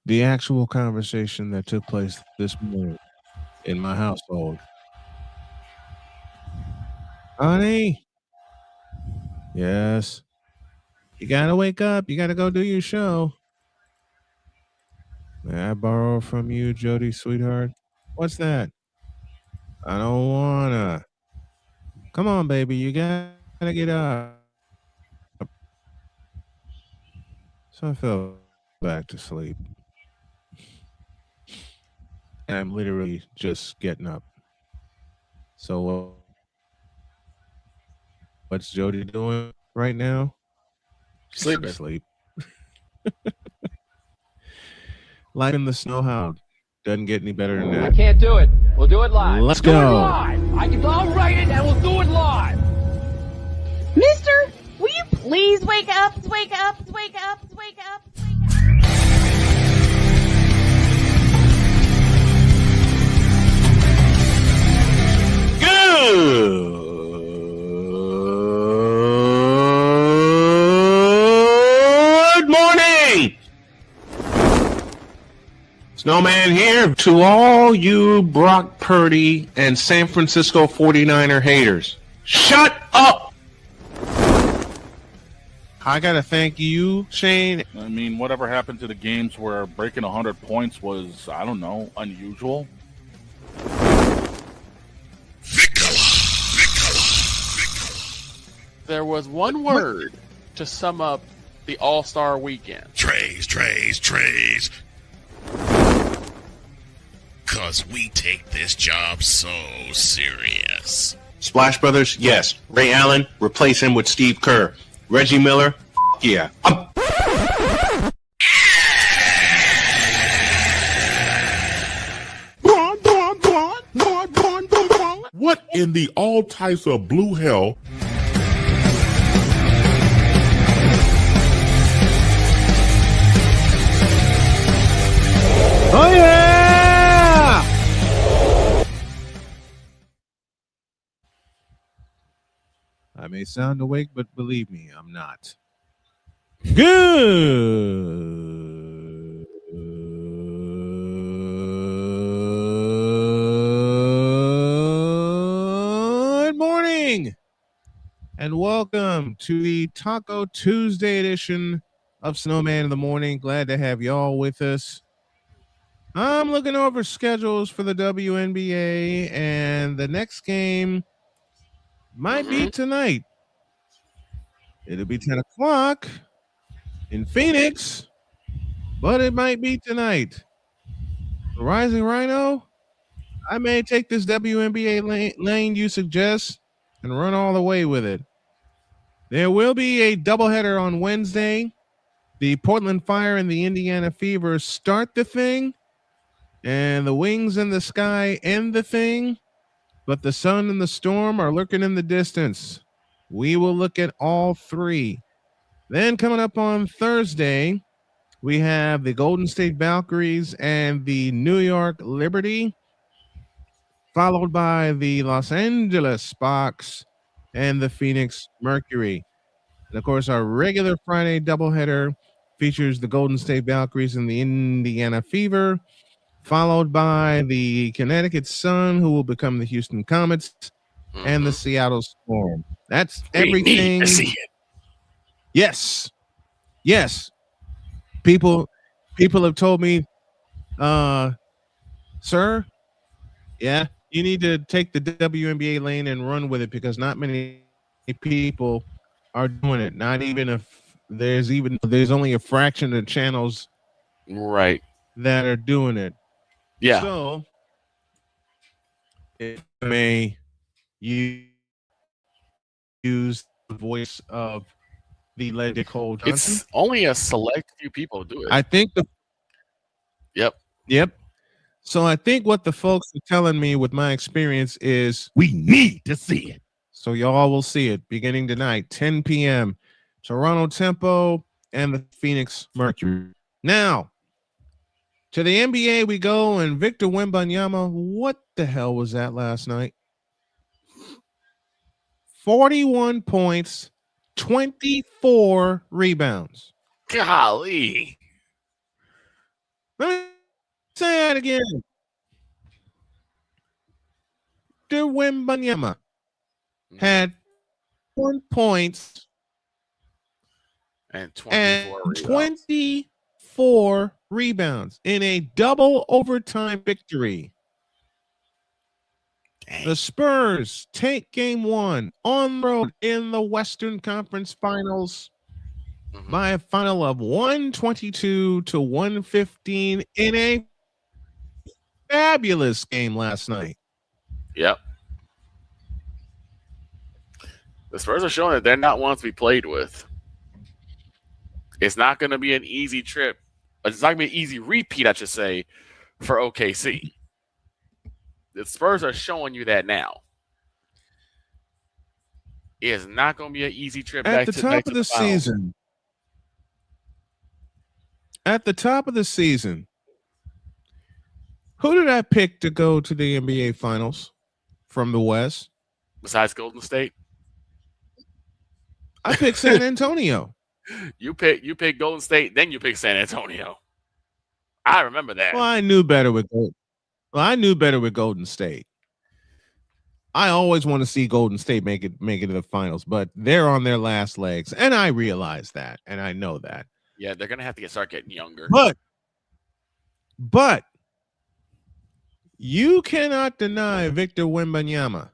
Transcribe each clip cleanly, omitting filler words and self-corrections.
the actual conversation that took place this morning in my household. Honey, yes, you gotta wake up. You gotta go do your show. May I borrow from you, Jody, sweetheart? What's that? I don't wanna. Come on, baby, you gotta get up. So I fell back to sleep. And I'm literally just getting up. So what's Jody doing right now? Sleeping. Sleep. Life in the snow hound. Doesn't get any better than that. I can't do it. We'll do it live. Let's do go. it live. I'll write it and we'll do it live. Mister, will you please wake up, wake up, wake up, wake up, wake up? Good morning! Snowman here to all you Brock Purdy and San Francisco 49er haters. Shut up! I gotta thank you, Shane. I mean, whatever happened to the games where breaking 100 points was, I don't know, unusual? There was one word to sum up the All-Star weekend. Trays. Cause we take this job so serious. Splash Brothers, yes. Ray Allen, replace him with Steve Kerr. Reggie Miller, yeah. What in the all types of blue hell? Oh yeah! I may sound awake, but believe me, I'm not. Good morning, and welcome to the Taco Tuesday edition of Snowman in the Morning. Glad to have y'all with us. I'm looking over schedules for the WNBA, and the next game might be tonight. It'll be 10 o'clock in Phoenix, but it might be tonight. The Rising Rhino, I may take this WNBA lane you suggest and run all the way with it. There will be a doubleheader on Wednesday. The Portland Fire and the Indiana Fever start the thing, and the Wings in the Sky end the thing, but the Sun and the Storm are lurking in the distance. We will look at all three. Then coming up on Thursday, we have the Golden State Valkyries and the New York Liberty, followed by the Los Angeles Sparks and the Phoenix Mercury. And of course, our regular Friday doubleheader features the Golden State Valkyries and the Indiana Fever, followed by the Connecticut Sun, who will become the Houston Comets, and the Seattle Storm. That's everything. Yes. People have told me, sir, yeah, you need to take the WNBA lane and run with it because not many people are doing it. Not even if there's only a fraction of channels Right. that are doing it. Yeah. So, if I may use the voice of the legend Cole Johnson. It's only a select few people do it. I think Yep. So I think what the folks are telling me with my experience is We need to see it. so y'all will see it beginning tonight, 10 p.m. Toronto Tempo and the Phoenix Mercury. Now, to the NBA we go, and Victor Wembanyama, what the hell was that last night? 41 points, 24 rebounds. Golly. Let me say that again. Wembanyama had 1 points and 24 rebounds in a double overtime victory. Dang. The Spurs take game 1 on the road in the Western Conference Finals by a final of 122-115 in a fabulous game last night. Yep. The Spurs are showing that they're not ones to be played with. It's not going to be an easy trip. It's not going to be an easy repeat, I should say, for OKC. The Spurs are showing you that now. It's not going to be an easy trip At back the to top back of to the finals. season. At the top of the season, who did I pick to go to the NBA Finals from the West? Besides Golden State, I picked San Antonio. you pick Golden State, then you pick San Antonio. I remember that. Well, I knew better with Golden State. I always want to see Golden State make it to the finals, but they're on their last legs, and I realize that, and I know that. Yeah, they're gonna have to start getting younger. But you cannot deny Victor Wembanyama.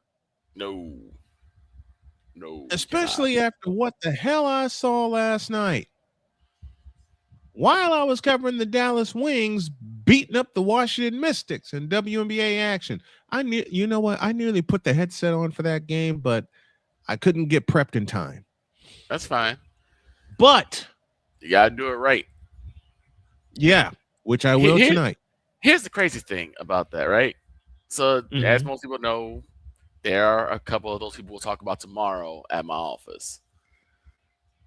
No. Especially after what the hell I saw last night. While I was covering the Dallas Wings beating up the Washington Mystics in WNBA action. You know what? I nearly put the headset on for that game, but I couldn't get prepped in time. That's fine. But you gotta do it right. Yeah, which I will tonight. Here's the crazy thing about that, right? So, as most people know, there are a couple of those people we'll talk about tomorrow at my office.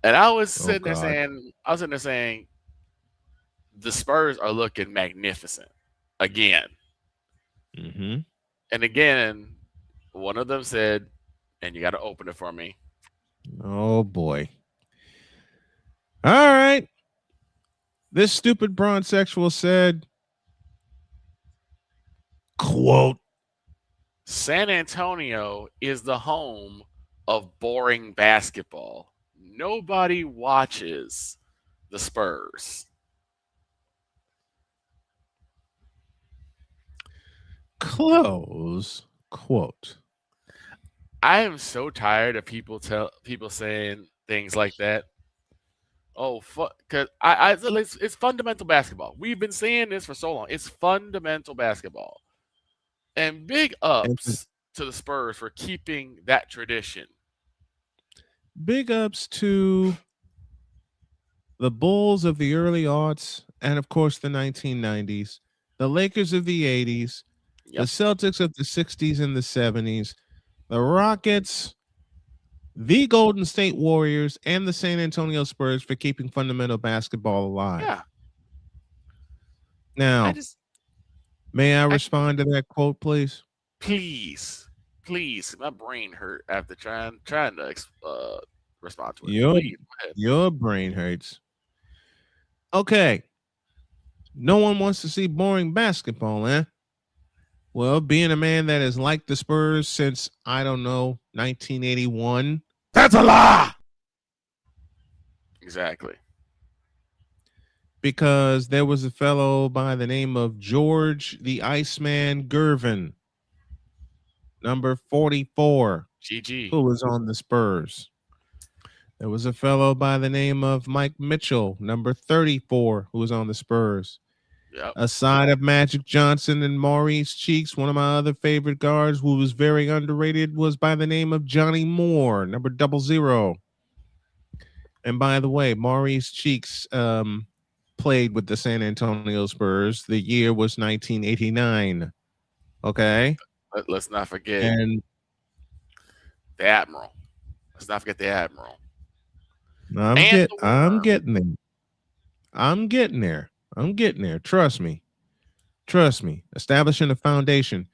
And I was sitting there saying, the Spurs are looking magnificent again. Mm-hmm. And again, one of them said, and you got to open it for me. Oh, boy. All right. This stupid bronsexual said, quote, San Antonio is the home of boring basketball. Nobody watches the Spurs. Close quote. I am so tired of people saying things like that. Oh, because it's fundamental basketball. We've been saying this for so long. It's fundamental basketball. And big ups to the Spurs for keeping that tradition. Big ups to the Bulls of the early aughts and, of course, the 1990s, the Lakers of the 80s, the Celtics of the 60s and the 70s, the Rockets, the Golden State Warriors, and the San Antonio Spurs for keeping fundamental basketball alive. Yeah. Now, may I respond to that quote, please? Please. My brain hurt after trying to respond to it. Your brain hurts. Okay. No one wants to see boring basketball, eh? Well, being a man that has liked the Spurs since, I don't know, 1981. That's a lie. Exactly. Because there was a fellow by the name of George the Iceman Gervin, number 44, GG, who was on the Spurs. There was a fellow by the name of Mike Mitchell, number 34, who was on the Spurs. Yep. Aside of Magic Johnson and Maurice Cheeks, one of my other favorite guards who was very underrated was by the name of Johnny Moore, number 00. And by the way, Maurice Cheeks played with the San Antonio Spurs. The year was 1989. Okay. Let's not forget and the Admiral. Let's not forget the Admiral. I'm getting there. Trust me. Establishing a foundation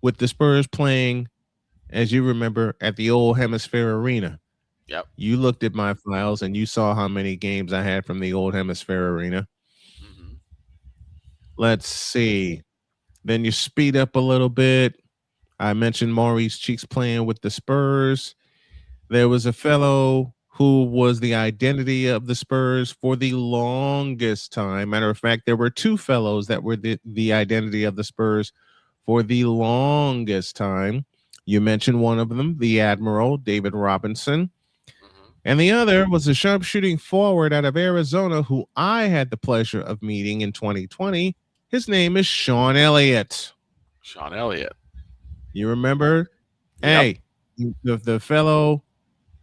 with the Spurs playing, as you remember, at the old Hemisphere Arena. Yep. You looked at my files and you saw how many games I had from the old Hemisphere Arena. Mm-hmm. Let's see. Then you speed up a little bit. I mentioned Maurice Cheeks playing with the Spurs. There was a fellow who was the identity of the Spurs for the longest time. Matter of fact, there were two fellows that were the identity of the Spurs for the longest time. You mentioned one of them, the Admiral, David Robinson. And the other was a sharpshooting forward out of Arizona who I had the pleasure of meeting in 2020. His name is Sean Elliott. Sean Elliott. You remember? Yep. Hey, the fellow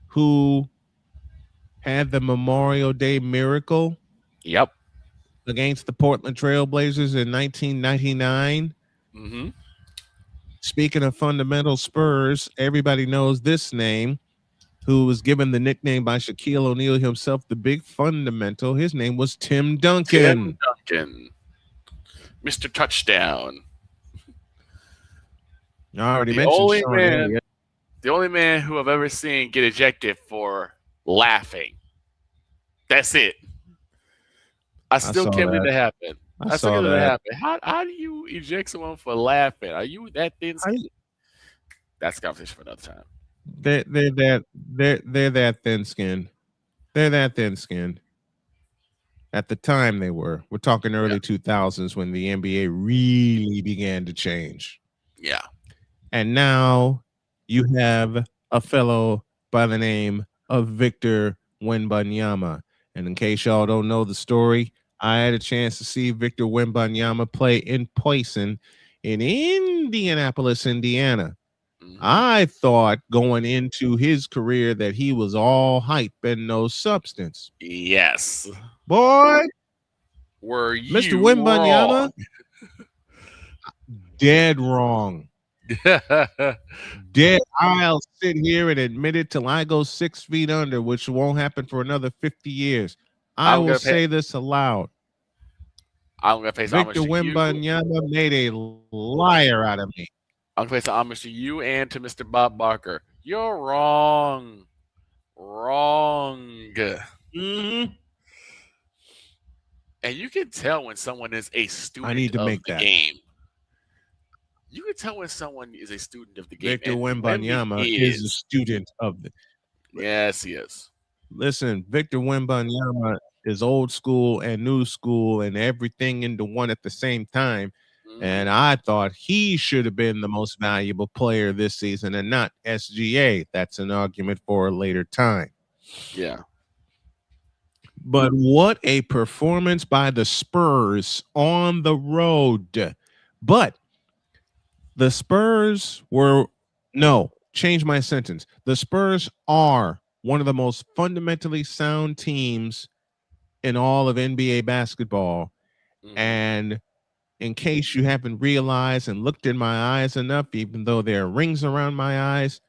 who had the Memorial Day miracle Yep. against the Portland Trailblazers in 1999. Mm-hmm. Speaking of fundamental Spurs, everybody knows this name, who was given the nickname by Shaquille O'Neal himself, the big fundamental. His name was Tim Duncan. Mr. Touchdown. I already mentioned Sean Elliott. The only man who I've ever seen get ejected for laughing. That's it. I still can't believe that happened. I still can't believe that happened. How do you eject someone for laughing? Are you that thin skinned? That's a conversation for another time. They're that thin skinned. They're that thin skinned. At the time they were. We're talking early 2000s when the NBA really began to change. Yeah. And now you have a fellow by the name of Victor Wembanyama. And in case y'all don't know the story, I had a chance to see Victor Wembanyama play in person in Indianapolis, Indiana. I thought going into his career that he was all hype and no substance. Yes. Boy, were you Mr. Wembanyama? Dead wrong. Dead. I'll sit here and admit it till I go 6 feet under, which won't happen for another 50 years. I will say this aloud. I'm going to pay some Victor Wembanyama made a liar out of me. I'm going to pay some homage to you and to Mr. Bob Barker. You're wrong. Wrong. Mm-hmm. And you can tell when someone is a student I need to of make the that. game. You can tell when someone is a student of the game. Victor Wembanyama is a student of the. Yes, he is. Listen, Victor Wembanyama is old school and new school and everything into one at the same time. And I thought he should have been the most valuable player this season and not SGA. That's an argument for a later time. Yeah. But what a performance by the Spurs on the road. But the Spurs change my sentence. The Spurs are one of the most fundamentally sound teams in all of NBA basketball. And in case you haven't realized and looked in my eyes enough, even though there are rings around my eyes,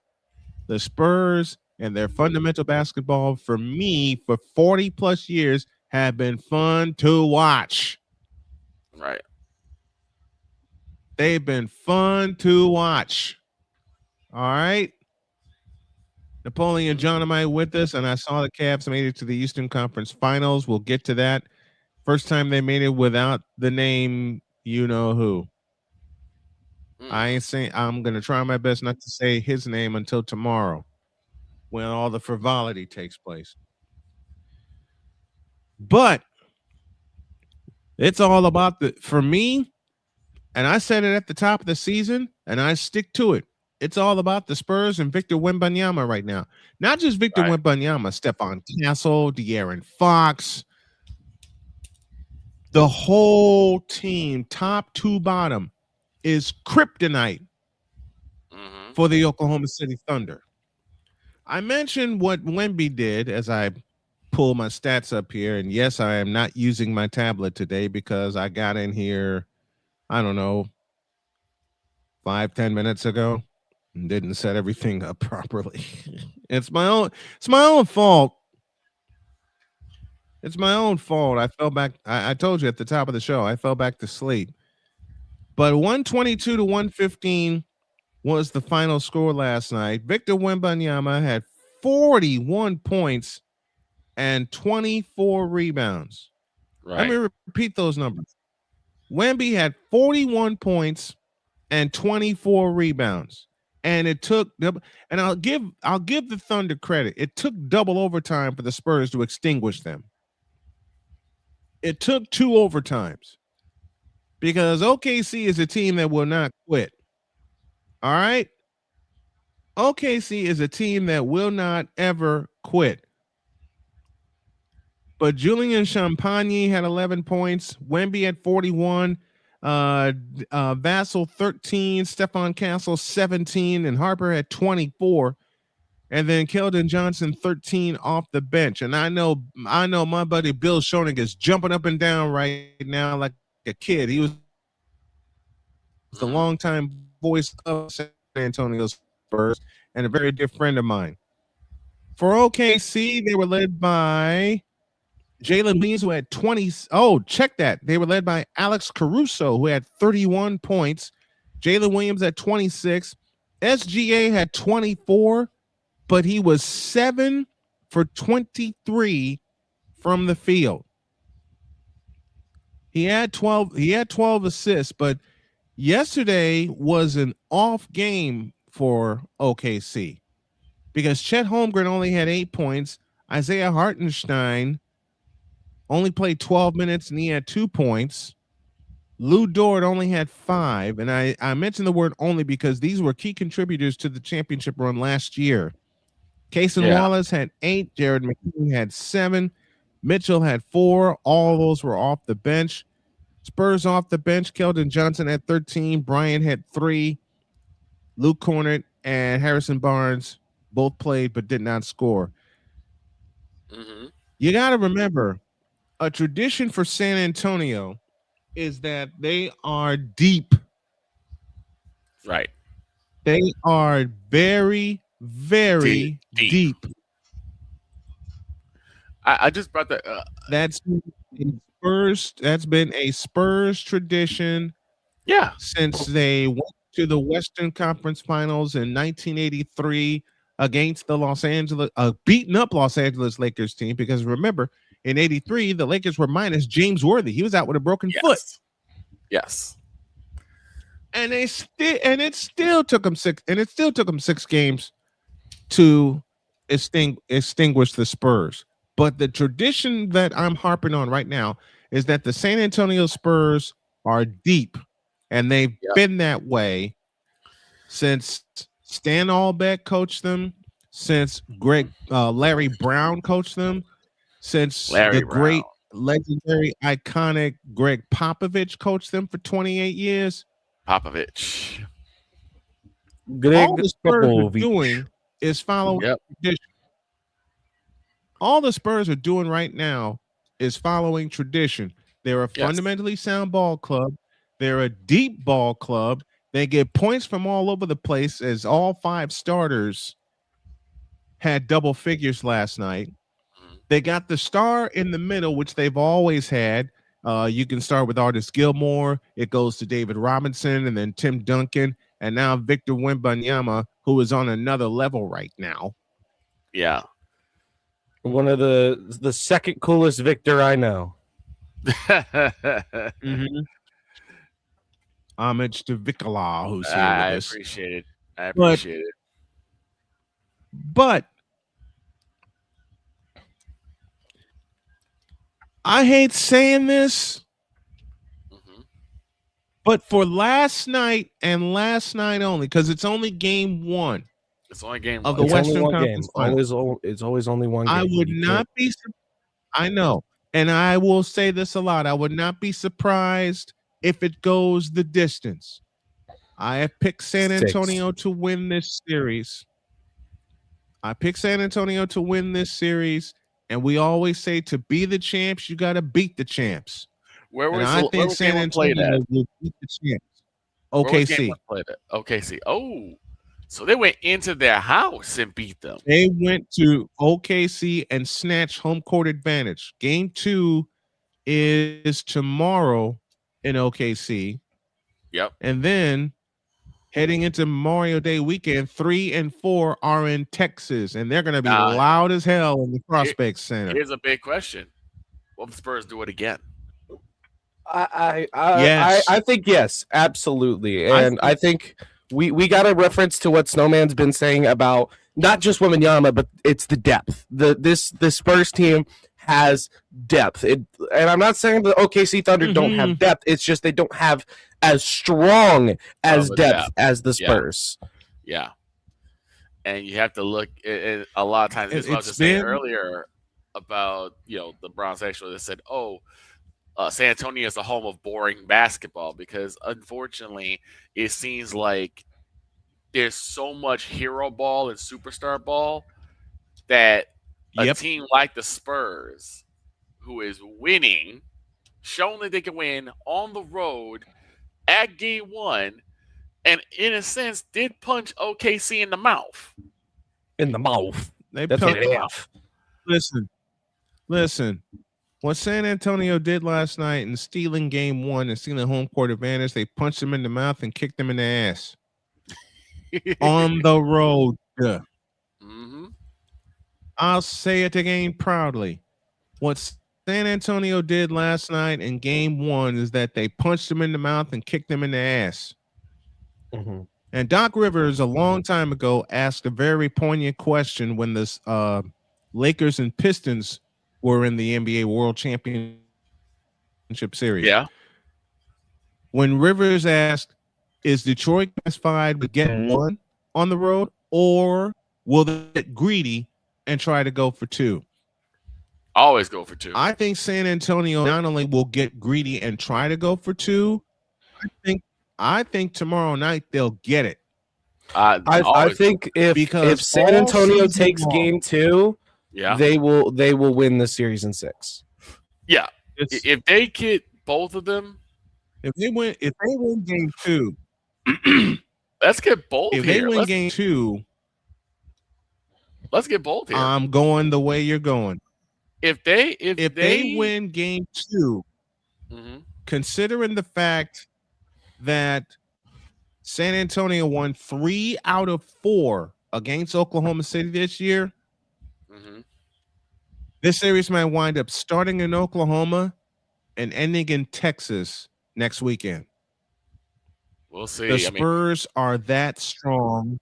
the Spurs and their fundamental basketball for me for 40 plus years have been fun to watch. Right. They've been fun to watch. All right. Napoleon John, am I with us? And I saw the Cavs made it to the Eastern Conference Finals. We'll get to that. First time they made it without the name you know who. I ain't saying I'm gonna try my best not to say his name until tomorrow when all the frivolity takes place. But it's all about for me, and I said it at the top of the season, and I stick to it. It's all about the Spurs and Victor Wembanyama right now. Not just Victor Wembanyama, Stephon Castle, De'Aaron Fox. The whole team, top to bottom, is kryptonite for the Oklahoma City Thunder. I mentioned what Wemby did as I pull my stats up here. And yes, I am not using my tablet today because I got in here, I don't know, 5-10 minutes ago and didn't set everything up properly. It's my own fault. It's my own fault. I fell back. I told you at the top of the show, I fell back to sleep. But 122 to 115 was the final score last night. Victor Wembanyama had 41 points and 24 rebounds. Right. Let me repeat those numbers. Wemby had 41 points and 24 rebounds. And it took, and I'll give the Thunder credit. It took double overtime for the Spurs to extinguish them. It took 2 overtimes because OKC is a team that will not quit. All right. OKC is a team that will not ever quit. But Julian Champagne had 11 points. Wemby had 41. Vassell 13. Stephon Castle 17. And Harper had 24. And then Keldon Johnson 13 off the bench. And I know my buddy Bill Schoening is jumping up and down right now like a kid. He was the longtime voice of San Antonio Spurs and a very dear friend of mine. For OKC, they were led by Jalen Williams, who had 20. Oh, check that. They were led by Alex Caruso, who had 31 points. Jalen Williams had 26. SGA had 24, but he was 7 for 23 from the field. He had 12 assists, but yesterday was an off game for OKC because Chet Holmgren only had 8 points. Isaiah Hartenstein only played 12 minutes and he had 2 points. Lou Dort only had 5. And I mentioned the word only because these were key contributors to the championship run last year. Cason Wallace had 8. Jared McKeon had 7. Mitchell had 4. All those were off the bench. Spurs off the bench. Keldon Johnson had 13. Bryant had 3. Luke Cornett and Harrison Barnes both played but did not score. Mm-hmm. You got to remember, a tradition for San Antonio is that they are deep. Right. They are very, very deep. I just brought that. That's been a Spurs tradition. Yeah. Since they went to the Western Conference Finals in 1983 against the beaten up Los Angeles Lakers team. Because remember, in '83, the Lakers were minus James Worthy. He was out with a broken foot. Yes. And it still took them 6 games to extinguish the Spurs. But the tradition that I'm harping on right now is that the San Antonio Spurs are deep, and they've been that way since Stan Albeck coached them, since Larry Brown coached them, since great, legendary, iconic Greg Popovich coached them for 28 years. Popovich. All the Spurs are doing is following tradition. All the Spurs are doing right now is following tradition. They're a fundamentally sound ball club. They're a deep ball club. They get points from all over the place, as all 5 starters had double figures last night. They got the star in the middle, which they've always had. You can start with Artis Gilmore. It goes to David Robinson and then Tim Duncan. And now Victor Wembanyama, who is on another level right now. Yeah. One of the second coolest Victor I know. Mm-hmm. Homage to Vicala, who's here with us. I appreciate it. But I hate saying this, but for last night and last night only, because it's only game 1. It's only game of one. The Western Conference Final. It's always only one game. I would not be. I know, and I will say this a lot. I would not be surprised if it goes the distance. I have picked San Antonio to win this series. And we always say to be the champs, you got to beat the champs. Where was San Antonio will beat the champs. OKC. OKC. Oh, so they went into their house and beat them. They went to OKC and snatched home court advantage. Game 2 is tomorrow in OKC. Yep. And then heading into Memorial Day weekend, 3 and 4 are in Texas, and they're going to be loud as hell in the Prospect Center. Here's a big question: will the Spurs do it again? Yes. I think yes, absolutely, and I think we got a reference to what Snowman's been saying about not just Wembanyama, but it's the depth. This Spurs team has depth, and I'm not saying the OKC Thunder don't have depth. It's just they don't have as strong as depth as the Spurs. Yeah. And you have to look at a lot of times. This is what I was just saying earlier about the Browns actually that said, San Antonio is the home of boring basketball because unfortunately it seems like there's so much hero ball and superstar ball that a team like the Spurs, who is winning, showing that they can win on the road at game one, and in a sense did punch OKC in the mouth. In the mouth. They punched. Listen. What San Antonio did last night in stealing game one and stealing home court advantage, they punched them in the mouth and kicked them in the ass. On the road. I'll say it again proudly. What San Antonio did last night in game one is that they punched them in the mouth and kicked them in the ass. And Doc Rivers, a long time ago, asked a very poignant question when the Lakers and Pistons were in the NBA World Championship Series. Yeah. When Rivers asked, is Detroit satisfied with getting one on the road, or will they get greedy and try to go for two? Always go for two. I think San Antonio not only will get greedy and try to go for two, I think tomorrow night they'll get it. I think if San Antonio takes game two, they will win the series in 6. Yeah, if they get both of them, if they win game two, let's get both. If they win game two, let's get both here. I'm going the way you're going. If they win game two, considering the fact that San Antonio won 3 out of 4 against Oklahoma City this year, this series might wind up starting in Oklahoma and ending in Texas next weekend. We'll see. The Spurs are that strong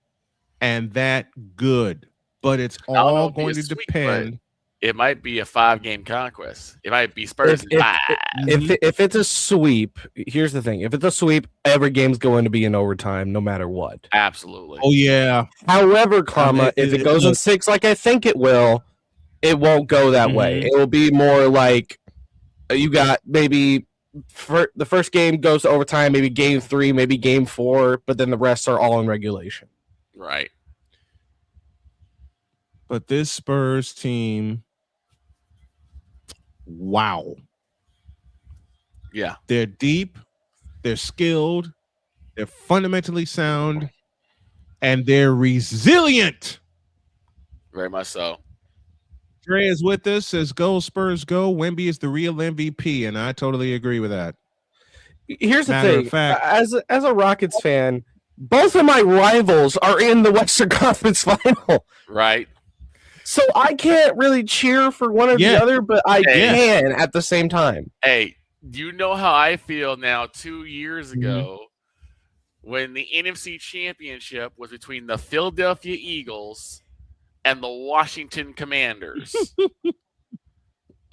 and that good, but it's all going to depend. It might be a 5-game conquest. It might be Spurs. If it's a sweep, here's the thing. If it's a sweep, every game's going to be in overtime, no matter what. Absolutely. Oh, yeah. However, if it goes in 6 like I think it will, it won't go that way. It will be more like you got maybe the first game goes to overtime, maybe game 3, maybe game 4, but then the rest are all in regulation. Right. But this Spurs team, wow. Yeah. They're deep, they're skilled, they're fundamentally sound, and they're resilient. Very much so. Dre is with us, says go Spurs go. Wemby is the real MVP, and I totally agree with that. Here's the thing. As a Rockets fan, both of my rivals are in the Western Conference Final. Right. So I can't really cheer for one or the other, but I can at the same time. Hey, do you know how I feel now 2 years ago when the NFC Championship was between the Philadelphia Eagles and the Washington Commanders? And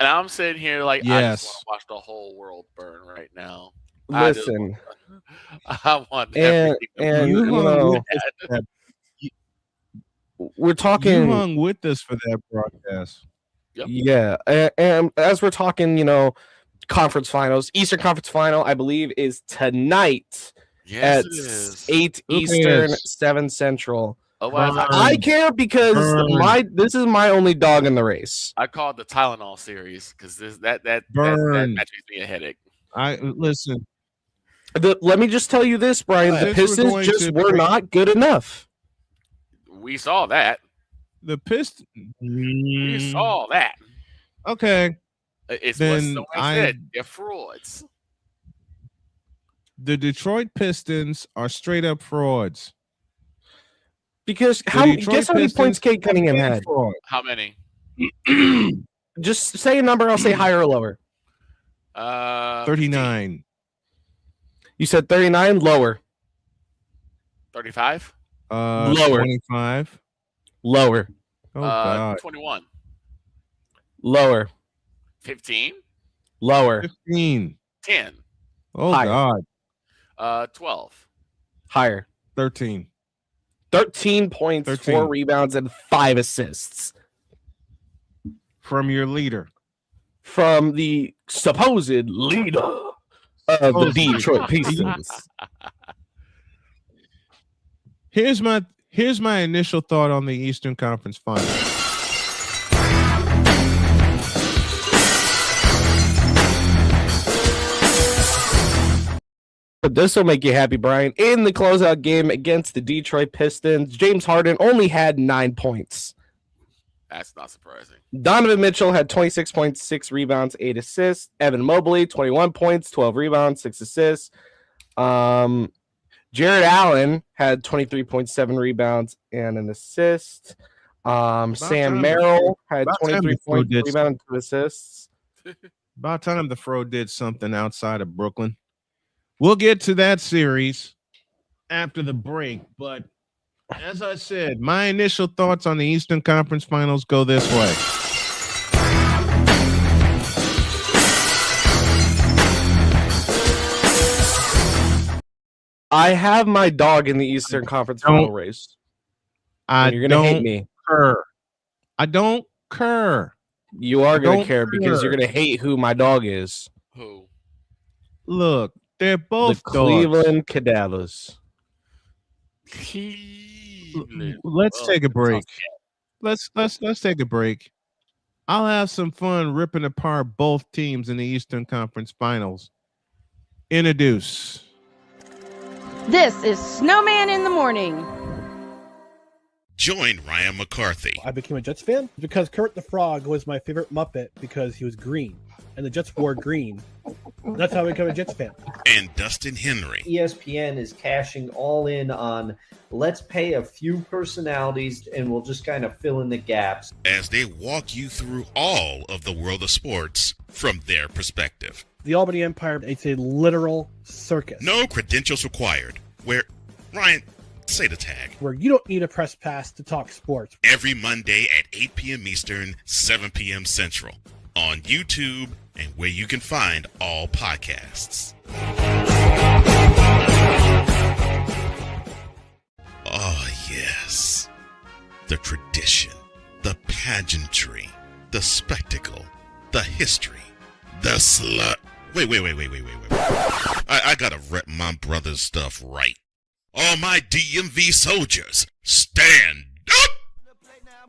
I'm sitting here like, I just want to watch the whole world burn right now. Listen. I want everything to burn. We're talking. You hung with us for that broadcast. Yep. Yeah, and as we're talking, conference finals, Eastern Conference Final, I believe, is tonight at 8 Eastern, 7 Central. Oh, I care because this is my only dog in the race. I call it the Tylenol series because that match gives me a headache. Listen. Let me just tell you this, Brian. The Pistons just were not good enough. We saw that. The Pistons. We saw that. Okay. It's what Snowman said. They're frauds. The Detroit Pistons are straight up frauds. Because guess how many points Cade Cunningham had? How many? Just say a number. I'll say higher or lower. 39. You said 39, lower. 35. Lower. 25. Lower. Oh God. 21. Lower. 15. Lower. 15. 10. Oh Higher. God. 12. Higher. 13. 13 points, 13. 4 rebounds, and 5 assists From your leader. from the supposed leader of the Supposedly. Detroit Pistons. Here's my initial thought on the Eastern Conference Final. But this will make you happy, Brian. In the closeout game against the Detroit Pistons, James Harden only had 9 points. That's not surprising. Donovan Mitchell had 26 points, 6 rebounds, 8 assists. Evan Mobley, 21 points, 12 rebounds, 6 assists. Jared Allen had 23.7 rebounds and an assist. Sam Merrill had 23 points, rebounds, and 2 assists. About time the Fro did something outside of Brooklyn. We'll get to that series after the break, but as I said, my initial thoughts on the Eastern Conference Finals go this way. I have my dog in the Eastern Conference Final race. You're going to hate me. I don't care. You are going to care because you're going to hate who my dog is. Who? Look, they're both the Cleveland Cadavers. Let's take a break. Let's take a break. I'll have some fun ripping apart both teams in the Eastern Conference Finals. Introduce. This is Snowman in the Morning. Join Ryan McCarthy. I became a Jets fan because Kurt the Frog was my favorite Muppet because he was green, and the Jets wore green. That's how I became a Jets fan. And Dustin Henry. ESPN is cashing all in on let's pay a few personalities and we'll just kind of fill in the gaps. As they walk you through all of the world of sports from their perspective. The Albany Empire, it's a literal circus. No credentials required. Where, Ryan, say the tag. Where you don't need a press pass to talk sports. Every Monday at 8 p.m. Eastern, 7 p.m. Central. On YouTube and where you can find all podcasts. Oh, yes. The tradition, the pageantry, the spectacle, the history, the slut. Wait. I gotta rep my brother's stuff right. All my DMV soldiers, stand up!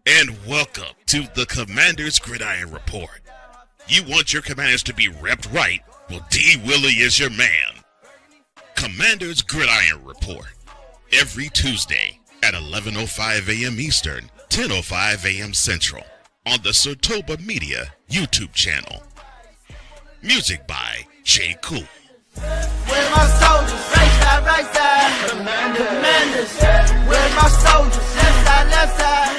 And welcome to the Commander's Gridiron Report. You want your Commanders to be repped right? Well, D. Willie is your man. Commander's Gridiron Report. Every Tuesday at 11:05 a.m. Eastern, 10:05 a.m. Central. On the Sotoba Media YouTube channel. Music by J. Cool. Where's my soldiers? Right side. Commanders. Where's my soldiers? Left side.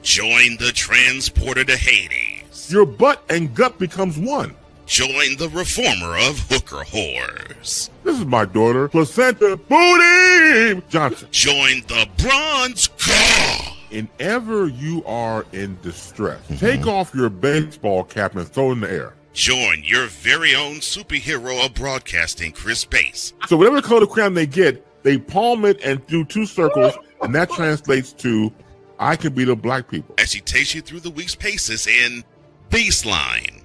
Join the transporter to Hades. Your butt and gut becomes one. Join the reformer of hooker whores. This is my daughter, Placenta Booty Johnson. Join the bronze guard. Whenever you are in distress, take off your baseball cap and throw it in the air. Join your very own superhero of broadcasting, Chris Bass. So whatever color crayon they get, they palm it and do 2 circles, and that translates to, I can beat up black people. As he takes you through the week's paces in Baseline.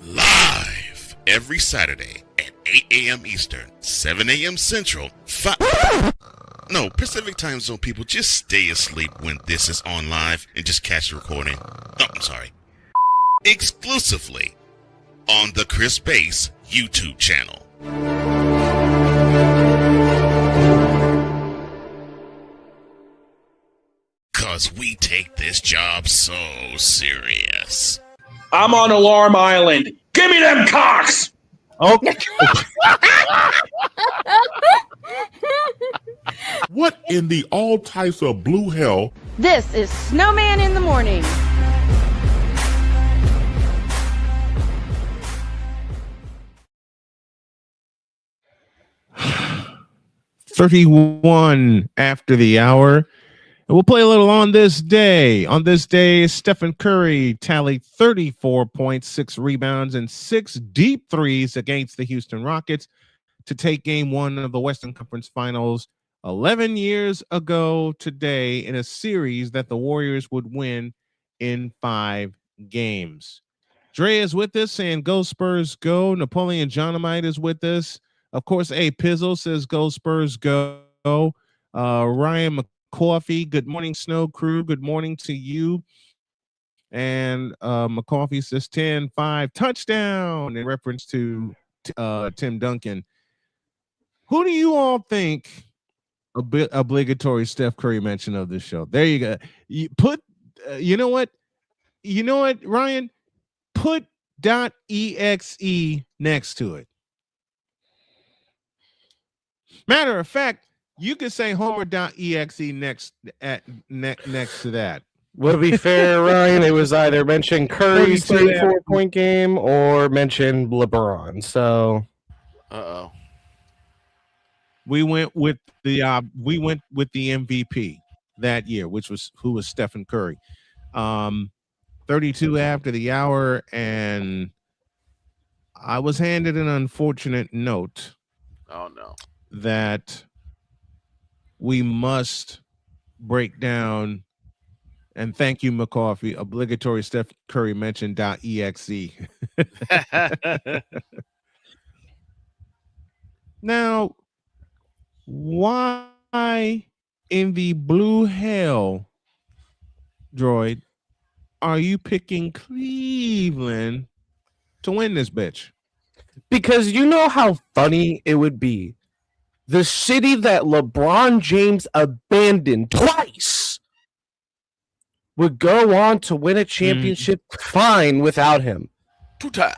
Live every Saturday at 8 a.m. Eastern, 7 a.m. Central, No, Pacific Time Zone people, just stay asleep when this is on live and just catch the recording. Oh, I'm sorry. Exclusively on the Chris Bass YouTube channel. Cause we take this job so serious. I'm on Alarm Island. Give me them cocks! Okay. What in the all types of blue hell? This is Snowman in the Morning. 31 after the hour. And we'll play a little on this day. On this day, Stephen Curry tallied 34 points, 6 rebounds, and 6 deep threes against the Houston Rockets to take game 1 of the Western Conference Finals 11 years ago today in a series that the Warriors would win in 5 games. Dre is with us saying go Spurs go. Napoleon Johnamite is with us. Of course, A Pizzle says go Spurs go. Ryan McCoffey, good morning, Snow Crew. Good morning to you. And McCoffey says 10-5 touchdown in reference to Tim Duncan. Who do you all think obligatory Steph Curry mention of this show? There you go. You put, you know what, Ryan? Put .exe next to it. Matter of fact, you could say Homer.exe next to that. Would it be fair, Ryan? It was either mention Curry's 34-point game or mention LeBron. So, we went with the MVP that year, who was Stephen Curry. 32 after the hour, and I was handed an unfortunate note. Oh no. That we must break down, and thank you, McCoffey, obligatory Steph Curry mention .exe. Now, why in the blue hell, Droid, are you picking Cleveland to win this bitch? Because you know how funny it would be. The city that LeBron James abandoned twice would go on to win a championship fine without him. 2 times.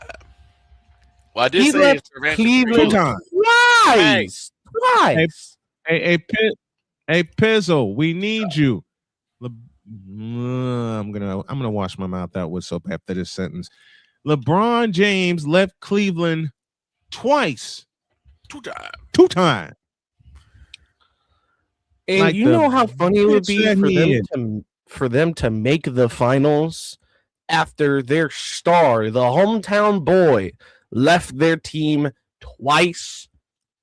Well, I did He say left it's Cleveland twice. Twice. A Pizzle, we need you. I'm gonna wash my mouth out with soap after this sentence. LeBron James left Cleveland twice. 2 times. And Like you know how funny it would be for them to make the finals after their star, the hometown boy, left their team twice.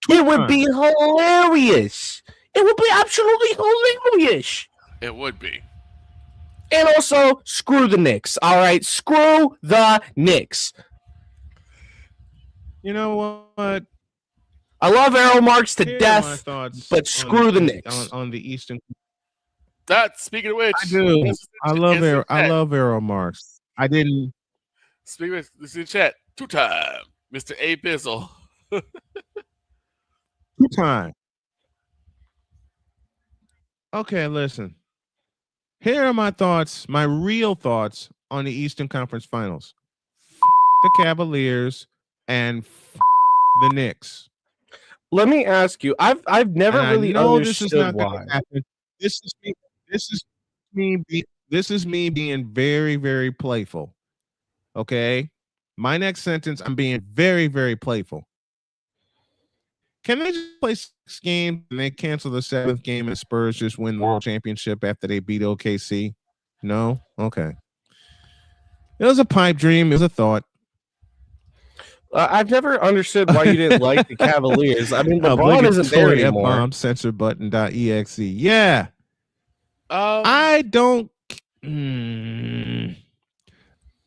It would be hilarious. It would be absolutely hilarious. It would be. And also, screw the Knicks. All right, screw the Knicks. You know what? I love Arrow Marks to Here are death, my thoughts but screw the Knicks. On the Eastern. Speaking of which, I do. I love Arrow Marks. I didn't. Speaking of this in chat, 2 times, Mr. A Pizzle. 2 times. Okay, listen. Here are my thoughts, my real thoughts on the Eastern Conference Finals. The Cavaliers and the Knicks. Let me ask you. I've never really understood why. This is me being very, very playful. Okay? My next sentence, I'm being very, very playful. Can they just play 6 games and they cancel the 7th game and Spurs just win the world championship after they beat OKC? No? Okay. It was a pipe dream. It was a thought. I've never understood why you didn't like the Cavaliers. I mean, LeBron isn't there anymore. F-bomb censor button.exe. Yeah. I don't.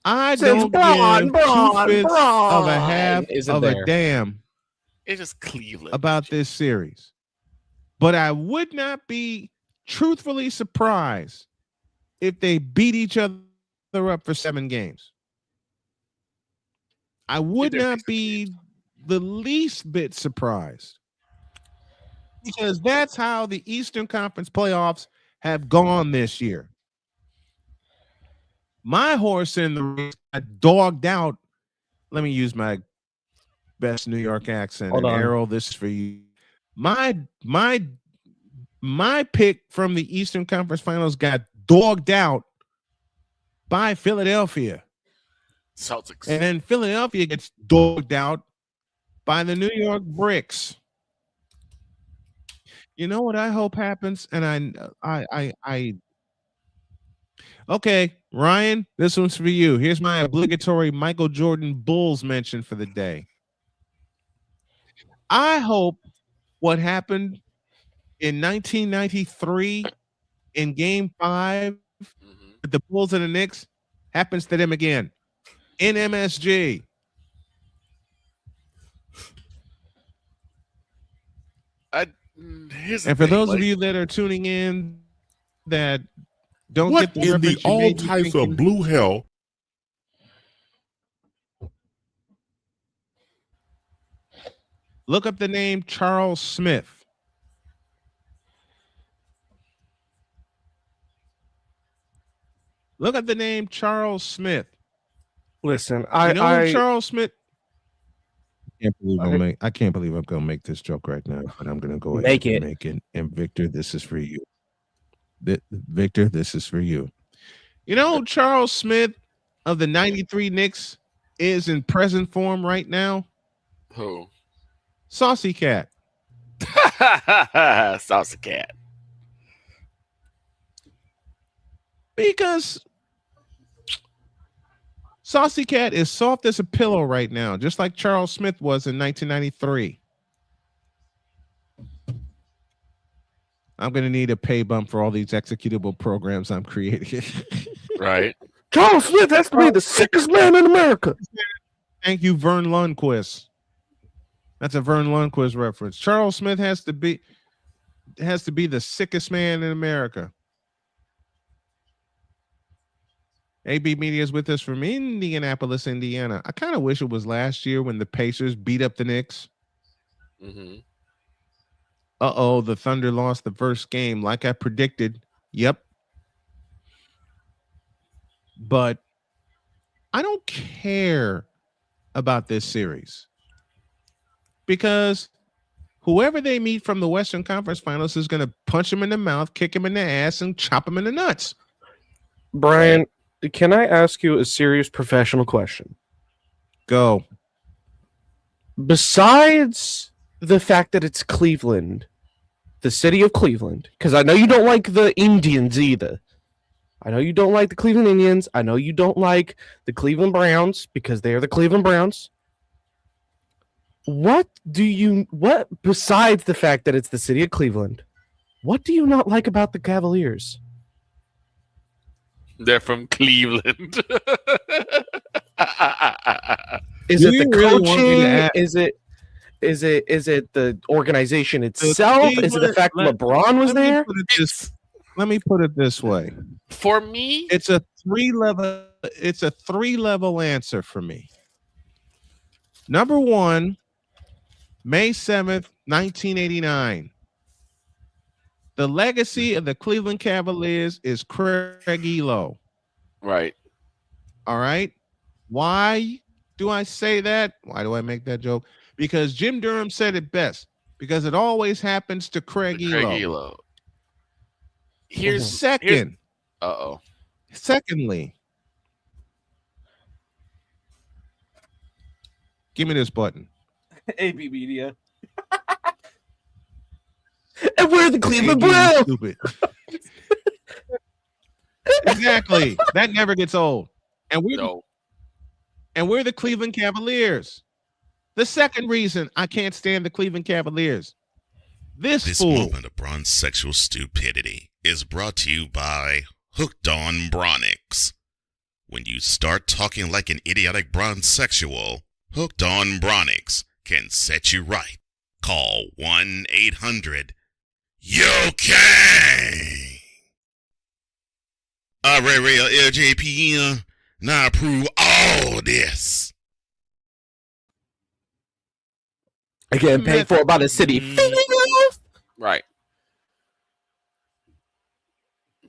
I don't give 2/5 of a half of a damn. It's just Cleveland about this series. But I would not be truthfully surprised if they beat each other up for 7 games. I would not be the least bit surprised, because that's how the Eastern Conference playoffs have gone this year. My horse in the race got dogged out. Let me use my best New York accent. Hold on. Arrow, this is for you. My pick from the Eastern Conference Finals got dogged out by Philadelphia. Celtics. And then Philadelphia gets dogged out by the New York Bricks. You know what I hope happens, and I. Okay, Ryan, this one's for you. Here's my obligatory Michael Jordan Bulls mention for the day. I hope what happened in 1993 in Game 5 with the Bulls and the Knicks happens to them again in MSG. And for those of you that are tuning in that don't What get the in the reference, you all may be types thinking, of blue hell? look up the name Charles Smith. Look up the name Charles Smith. Listen, You know who Charles Smith? I can't believe I'm gonna make this joke right now, but I'm gonna go ahead and make it. And Victor, this is for you. Victor, this is for you. You know who Charles Smith of the 93 Knicks is in present form right now? Who? Saucy Cat. Saucy Cat. Because Saucy Cat is soft as a pillow right now, just like Charles Smith was in 1993. I'm going to need a pay bump for all these executable programs I'm creating. Right. Charles Smith has to be the sickest man in America. Thank you, Vern Lundquist. That's a Vern Lundquist reference. Charles Smith has to be the sickest man in America. AB Media is with us from Indianapolis, Indiana. I kind of wish it was last year when the Pacers beat up the Knicks. Mm-hmm. Uh-oh, the Thunder lost the first game like I predicted. Yep. But I don't care about this series because whoever they meet from the Western Conference Finals is going to punch him in the mouth, kick him in the ass, and chop him in the nuts. Brian, can I ask you a serious professional question? Go. Besides the fact that it's Cleveland, the city of Cleveland, because I know you don't like the Indians either. I know you don't like the Cleveland Indians. I know you don't like the Cleveland Browns because they are the Cleveland Browns. What besides the fact that it's the city of Cleveland, what do you not like about the Cavaliers? They're from Cleveland. Is it the coaching? Is it the organization itself? Is it the fact LeBron was there? Let me put it this way. For me, it's a three-level answer for me. Number one, May 7th, 1989. The legacy of the Cleveland Cavaliers is Craig Elo. Right. All right. Why do I say that? Why do I make that joke? Because Jim Durham said it best. Because it always happens to Craig Elo. Secondly, give me this button. AB Media. And we're the Cleveland Browns. Stupid. Exactly. That never gets old. And we're the Cleveland Cavaliers. The second reason I can't stand the Cleveland Cavaliers. This fool. Moment of bronze sexual stupidity is brought to you by Hooked on Bronix. When you start talking like an idiotic bronze sexual, Hooked on Bronix can set you right. Call 1-800-YOKAY. Real LJPM, now approve all this. Again, paid for by the city. Right.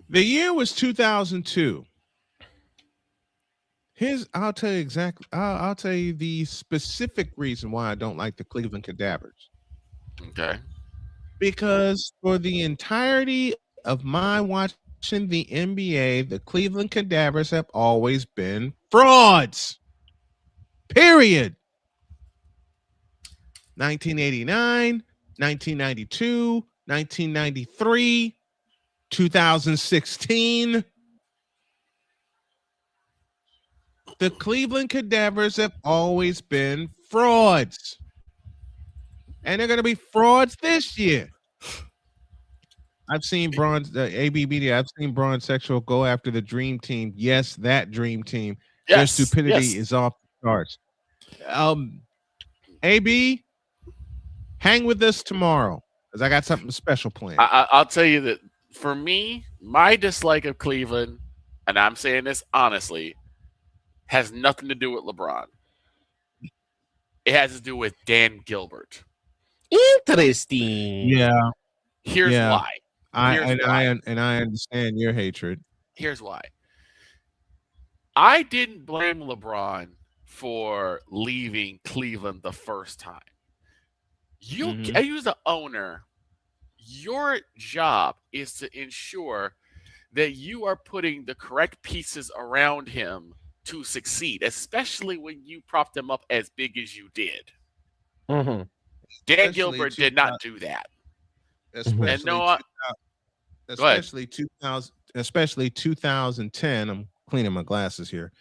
The year was 2002. I'll tell you exactly. I'll tell you the specific reason why I don't like the Cleveland Cadavers. Okay. Because for the entirety of my watching the NBA, the Cleveland Cadavers have always been frauds. Period. 1989, 1992, 1993, 2016. The Cleveland Cadavers have always been frauds. And they're going to be frauds this year. I've seen AB Media, I've seen Braun Sexual go after the dream team. Yes, that dream team. Yes, Their stupidity is off the charts. AB, hang with us tomorrow because I got something special planned. I'll tell you that for me, my dislike of Cleveland, and I'm saying this honestly, has nothing to do with LeBron. It has to do with Dan Gilbert. Interesting. Yeah. Here's why. I understand your hatred. Here's why. I didn't blame LeBron for leaving Cleveland the first time. You as the owner, your job is to ensure that you are putting the correct pieces around him to succeed, especially when you propped him up as big as you did. Dan Gilbert did not do that. Especially 2010. I'm cleaning my glasses here.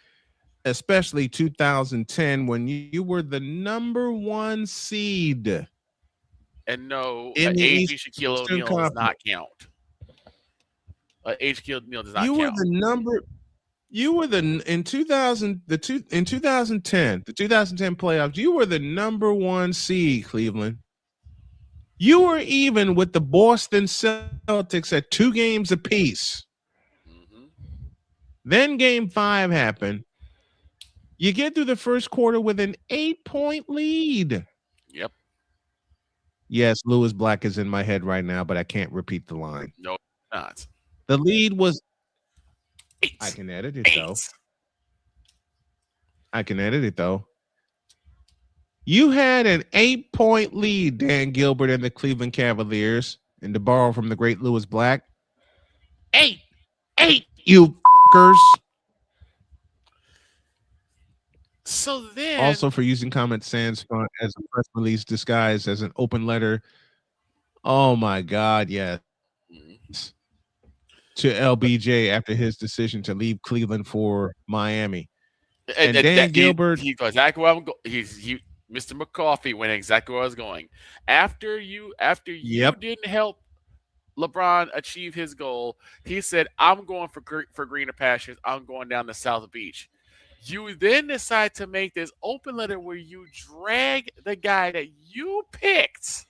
Especially 2010 when you were the number 1 seed. And no, in AG Shaquille O'Neal does not count. Shaquille O'Neal does not count. In 2010, the 2010 playoffs, you were the number 1 seed, Cleveland. You were even with the Boston Celtics at 2 games apiece. Then game 5 happened. You get through the first quarter with an 8-point lead. Yep. Yes, Lewis Black is in my head right now, but I can't repeat the line. No, not. The lead was 8. I can edit it though. You had an 8-point lead, Dan Gilbert and the Cleveland Cavaliers, and to borrow from the great Lewis Black. 8, you fuckers. So then, also for using Comic Sans font as a press release disguised as an open letter. Oh my God, yes. To LBJ after his decision to leave Cleveland for Miami. And Dan Gilbert, he goes exactly where I'm going. Mr. McCoffey went exactly where I was going. After you didn't help LeBron achieve his goal, he said, "I'm going for greener pastures. I'm going down to South Beach." You then decide to make this open letter where you drag the guy that you picked.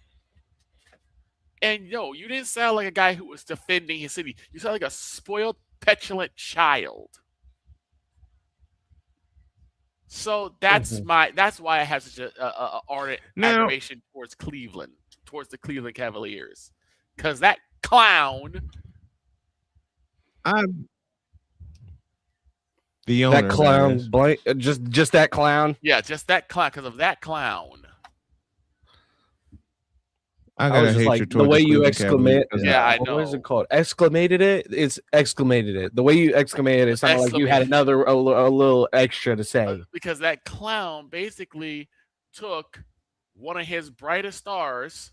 And no, you didn't sound like a guy who was defending his city. You sound like a spoiled, petulant child. So that's why I have such a ardent admiration towards Cleveland, towards the Cleveland Cavaliers, because that clown. The owner, that clown, just that clown. Yeah, just that clown. Because of that clown. I got was just like the way you exclamate. Yeah, I know. What is it called? Exclamated it. It's exclamated it. The way you exclamated it sounded like you had a little extra to say. Because that clown basically took one of his brightest stars,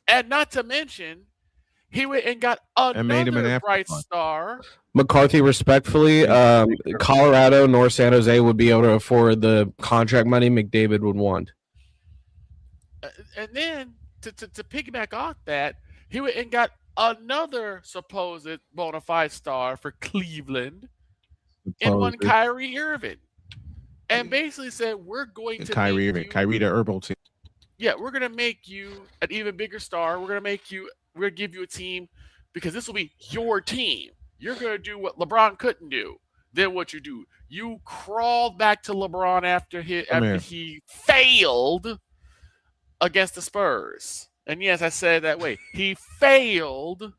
and not to mention, he went and got another bright star. McCarthy, respectfully, Colorado nor San Jose would be able to afford the contract money McDavid would want. And then to piggyback off that, he went and got another supposed bona fide star for Cleveland in one Kyrie Irving. And basically said, we're going to Kyrie Irving, Kyrie the herbal team. Yeah, we're going to make you an even bigger star. We're going to give you a team because this will be your team. You're going to do what LeBron couldn't do. Then what you do? You crawled back to LeBron after he failed against the Spurs. And yes, I said it that way. He failed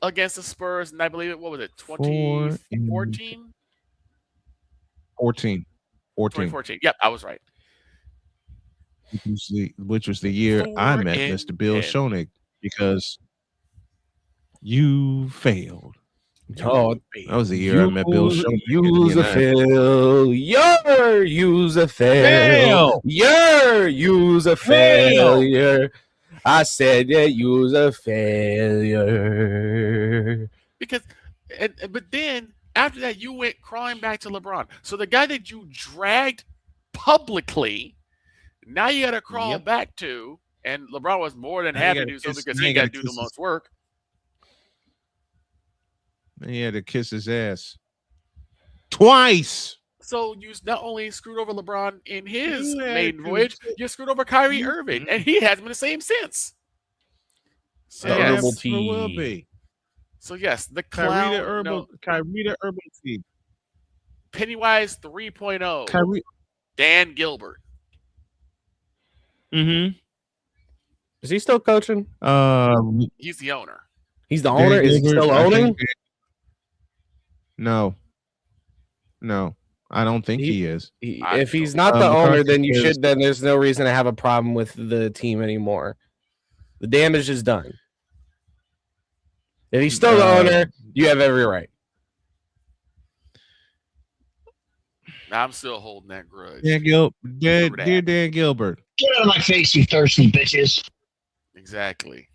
against the Spurs, and I believe it, what was it, 2014? 2014. Yep, I was right. Which was the year I met Mr. Bill Schoenig, because you failed. Oh, that was the year I met Bill Schoenig. Use a fail. Use a fail. Use a failure. I said that you was a failure. But then after that, you went crawling back to LeBron. So the guy that you dragged publicly, now you got to crawl back to, and LeBron was more than happy to do so because he got to do the most work. He had to kiss his ass twice. So you not only screwed over LeBron in his maiden voyage, you screwed over Kyrie Irving, and he hasn't been the same since. So will be. So yes, the clown. Kyrie the Urban team. Pennywise 3.0. Kyrie. Dan Gilbert. Mm-hmm. Is he still coaching? He's the owner. He's the owner? Is he still owning? No, I don't think he is. If he's not the owner, then you should. Then there's no reason to have a problem with the team anymore. The damage is done. If he's still the owner, you have every right. I'm still holding that grudge. Dear Dan Gilbert. Get out of my face, you thirsty bitches. Exactly.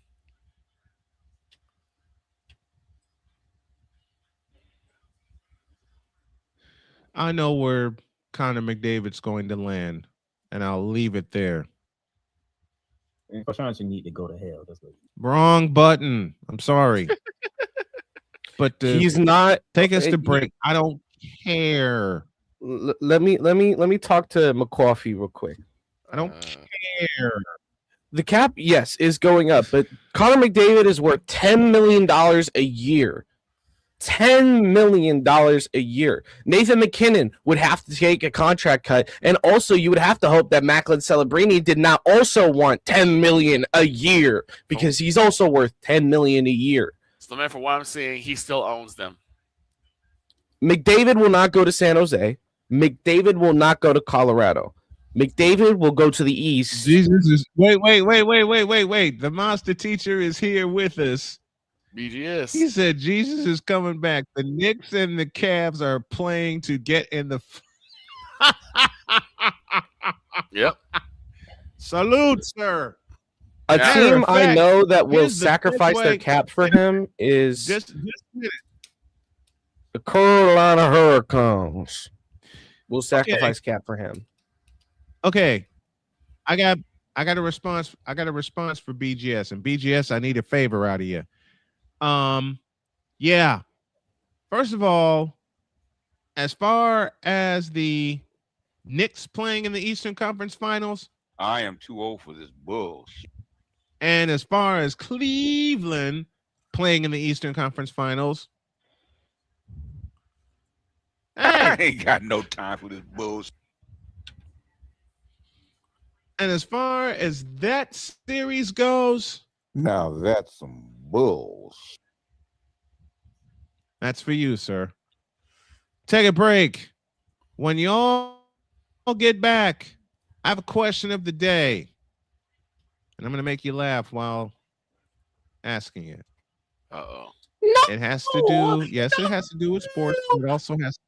I know where Connor McDavid's going to land, and I'll leave it there. And Coach need to go to hell. That's what... Wrong button. I'm sorry. But he's not. Take us to break. I don't care. Let me talk to McCoffey real quick. I don't care. The cap, yes, is going up, but Connor McDavid is worth $10 million a year. $10 million a year. Nathan McKinnon would have to take a contract cut, and also you would have to hope that Macklin Celebrini did not also want $10 million a year because he's also worth $10 million a year. So, man, for what I'm seeing, he still owns them. McDavid will not go to San Jose. McDavid will not go to Colorado. McDavid will go to the East. Jesus is wait. The monster teacher is here with us. BGS. He said Jesus is coming back. The Knicks and the Cavs are playing to get in the. Yep. Salute, sir. A team I know that will sacrifice their cap for him is just a minute. The Carolina Hurricanes. Will sacrifice cap for him. Okay, I got a response. I got a response for BGS, and BGS, I need a favor out of you. Yeah. First of all, as far as the Knicks playing in the Eastern Conference Finals, I am too old for this bullshit. And as far as Cleveland playing in the Eastern Conference Finals, I ain't got no time for this bullshit. And as far as that series goes, now that's some bullshit. That's for you, sir. Take a break. When y'all get back, I have a question of the day. And I'm going to make you laugh while asking it. Uh-oh. No. It has to do, yes, it has to do with sports, but it also has to.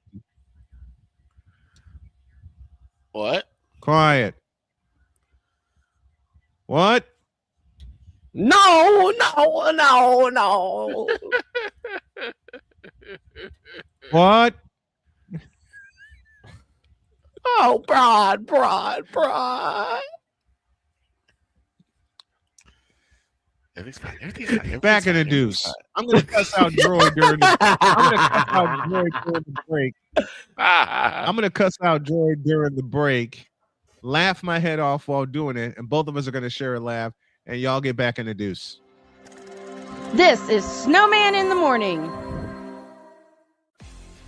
What? Quiet. What? No. What? Oh, broad. Everything's Back in the deuce. I'm gonna cuss out Droid during the. I'm gonna cuss out Droid during the break. I'm gonna cuss out Droid during the break. Laugh my head off while doing it, and both of us are gonna share a laugh, and y'all get back in the deuce. This is Snowman in the Morning.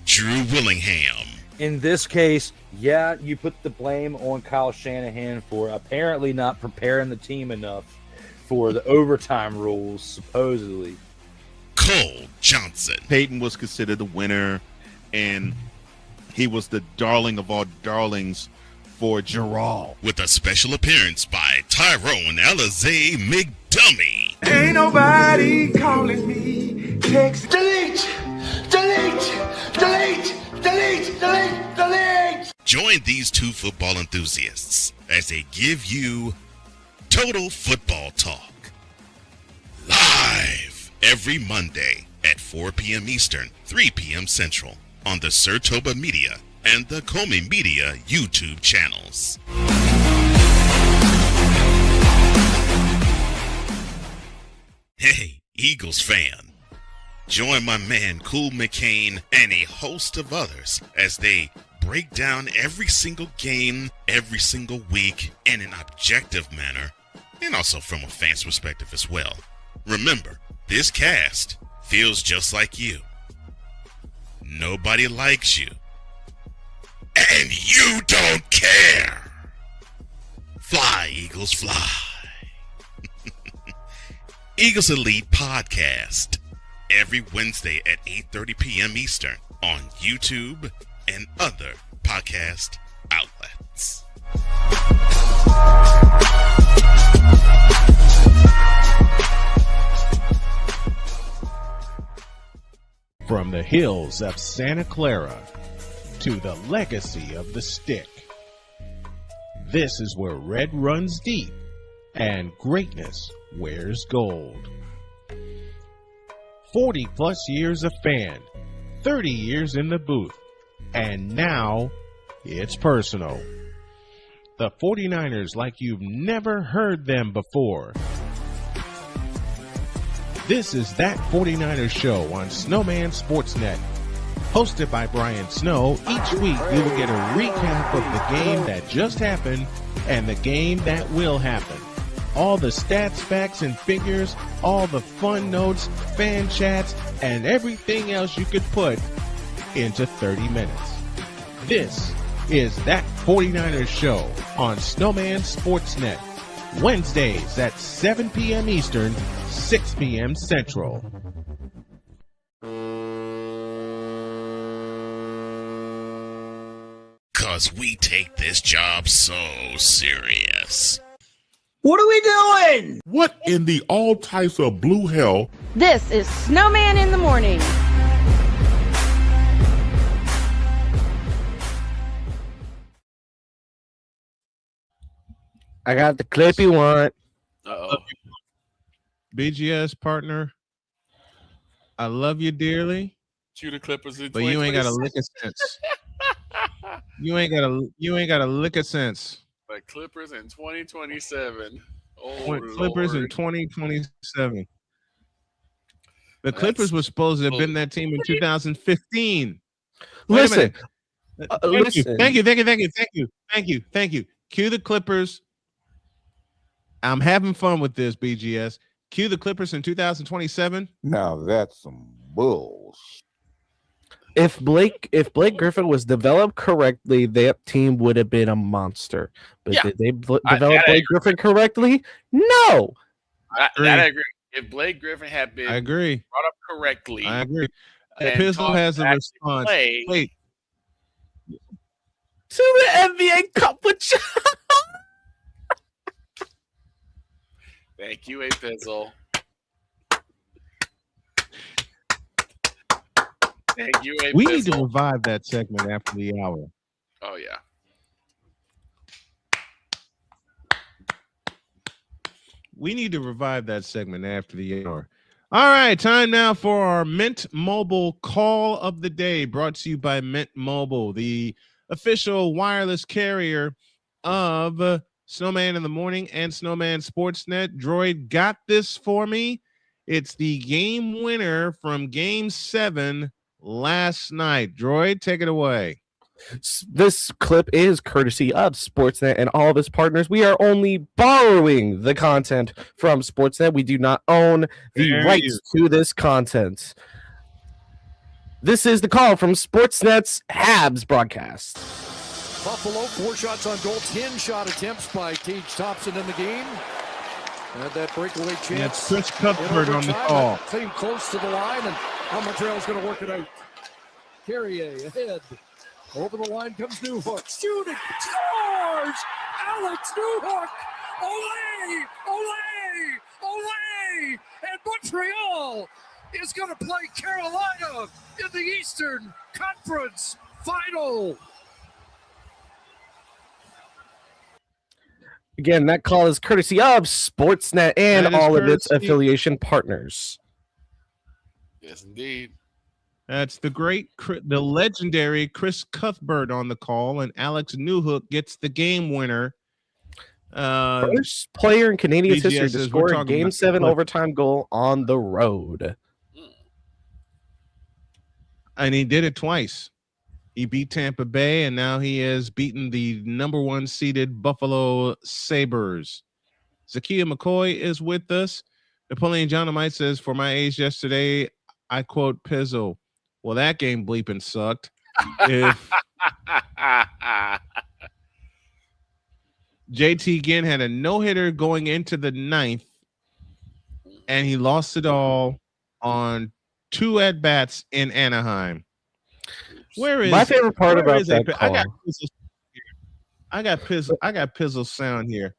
Drew Willingham. In this case, yeah, you put the blame on Kyle Shanahan for apparently not preparing the team enough for the overtime rules, supposedly. Cole Johnson. Peyton was considered the winner, and he was the darling of all darlings for Gerald. With a special appearance by Tyrone Alizé McDummy. Ain't nobody calling me. Text. Delete. Join these two football enthusiasts as they give you total football talk. Live every Monday at 4 p.m. Eastern, 3 p.m. Central on the Sertoba Media and the Comey Media YouTube channels. Hey, Eagles fan. Join my man Cool McCain and a host of others as they break down every single game, every single week in an objective manner, and also from a fan's perspective as well. Remember, this cast feels just like you. Nobody likes you. And you don't care. Fly, Eagles, fly. Eagles Elite Podcast. Every Wednesday at 8:30 p.m. Eastern on YouTube and other podcast outlets. From the hills of Santa Clara to the legacy of the stick, this is where red runs deep and greatness wears gold. 40 plus years of fan, 30 years in the booth, and now it's personal. The 49ers like you've never heard them before. This is That 49ers Show on Snowman Sportsnet. Hosted by Brian Snow, each week you will get a recap of the game that just happened and the game that will happen. All the stats, facts, and figures, all the fun notes, fan chats, and everything else you could put into 30 minutes. This is That 49ers Show on Snowman Sportsnet. Wednesdays at 7 p.m. Eastern, 6 p.m. Central. Cause we take this job so serious. What are we doing? What in the all types of blue hell? This is Snowman in the Morning. I got the clip you want. Uh-oh. BGS partner, I love you dearly, Chew the Clippers in but you ain't got a lick of sense. You ain't got a lick of sense. But Clippers in 2027. Oh, Clippers in Lord. 2027. The Clippers were supposed to have been that team in 2015. Listen. Thank you. Cue the Clippers. I'm having fun with this, BGS. Cue the Clippers in 2027. Now that's some bull. If Blake Griffin was developed correctly, that team would have been a monster. But did they develop Blake Griffin correctly? No. I agree. If Blake Griffin had been brought up correctly, I agree. Pizzle has a response. Wait. To the NBA Cup with Thank you, A Pizzle. Thank you, A We Pizzle. need to revive that segment after the hour. Oh, yeah. We need to revive that segment after the hour. All right, time now for our Mint Mobile Call of the Day, brought to you by Mint Mobile, the official wireless carrier of Snowman in the Morning and Snowman Sportsnet. Droid got this for me. It's the game winner from Game 7 last night. Droid, take it away. This clip is courtesy of Sportsnet and all of its partners. We are only borrowing the content from Sportsnet. We do not own the rights to this content. This is the call from Sportsnet's Habs broadcast. Buffalo, 4 shots on goal, 10 shot attempts by Tage Thompson in the game. And that breakaway chance. Yeah, it's Chris Cuthbert on the call. Came close to the line, and now Montreal's going to work it out. Carrier ahead. Over the line comes Newhook. Shooting. Scores! Alex Newhook! Ole! Ole! Ole! And Montreal is going to play Carolina in the Eastern Conference Final. Again, that call is courtesy of Sportsnet and That is all of its courtesy- affiliation partners. Yes, indeed. That's the legendary Chris Cuthbert on the call, and Alex Newhook gets the game winner. First player in Canadiens BGS history to says we're score a talking Game about 7 Clip. overtime goal on the road. And he did it twice. He beat Tampa Bay, and now he has beaten the number 1 seeded Buffalo Sabres. Zakiya McCoy is with us. Napoleon Johnamite says, for my age yesterday, I quote Pizzo. Well, that game bleeping sucked. If JT Ginn had a no-hitter going into the 9th, and he lost it all on 2 at-bats in Anaheim. Where is my favorite part where about is that it? call? I got Pizzle sound here.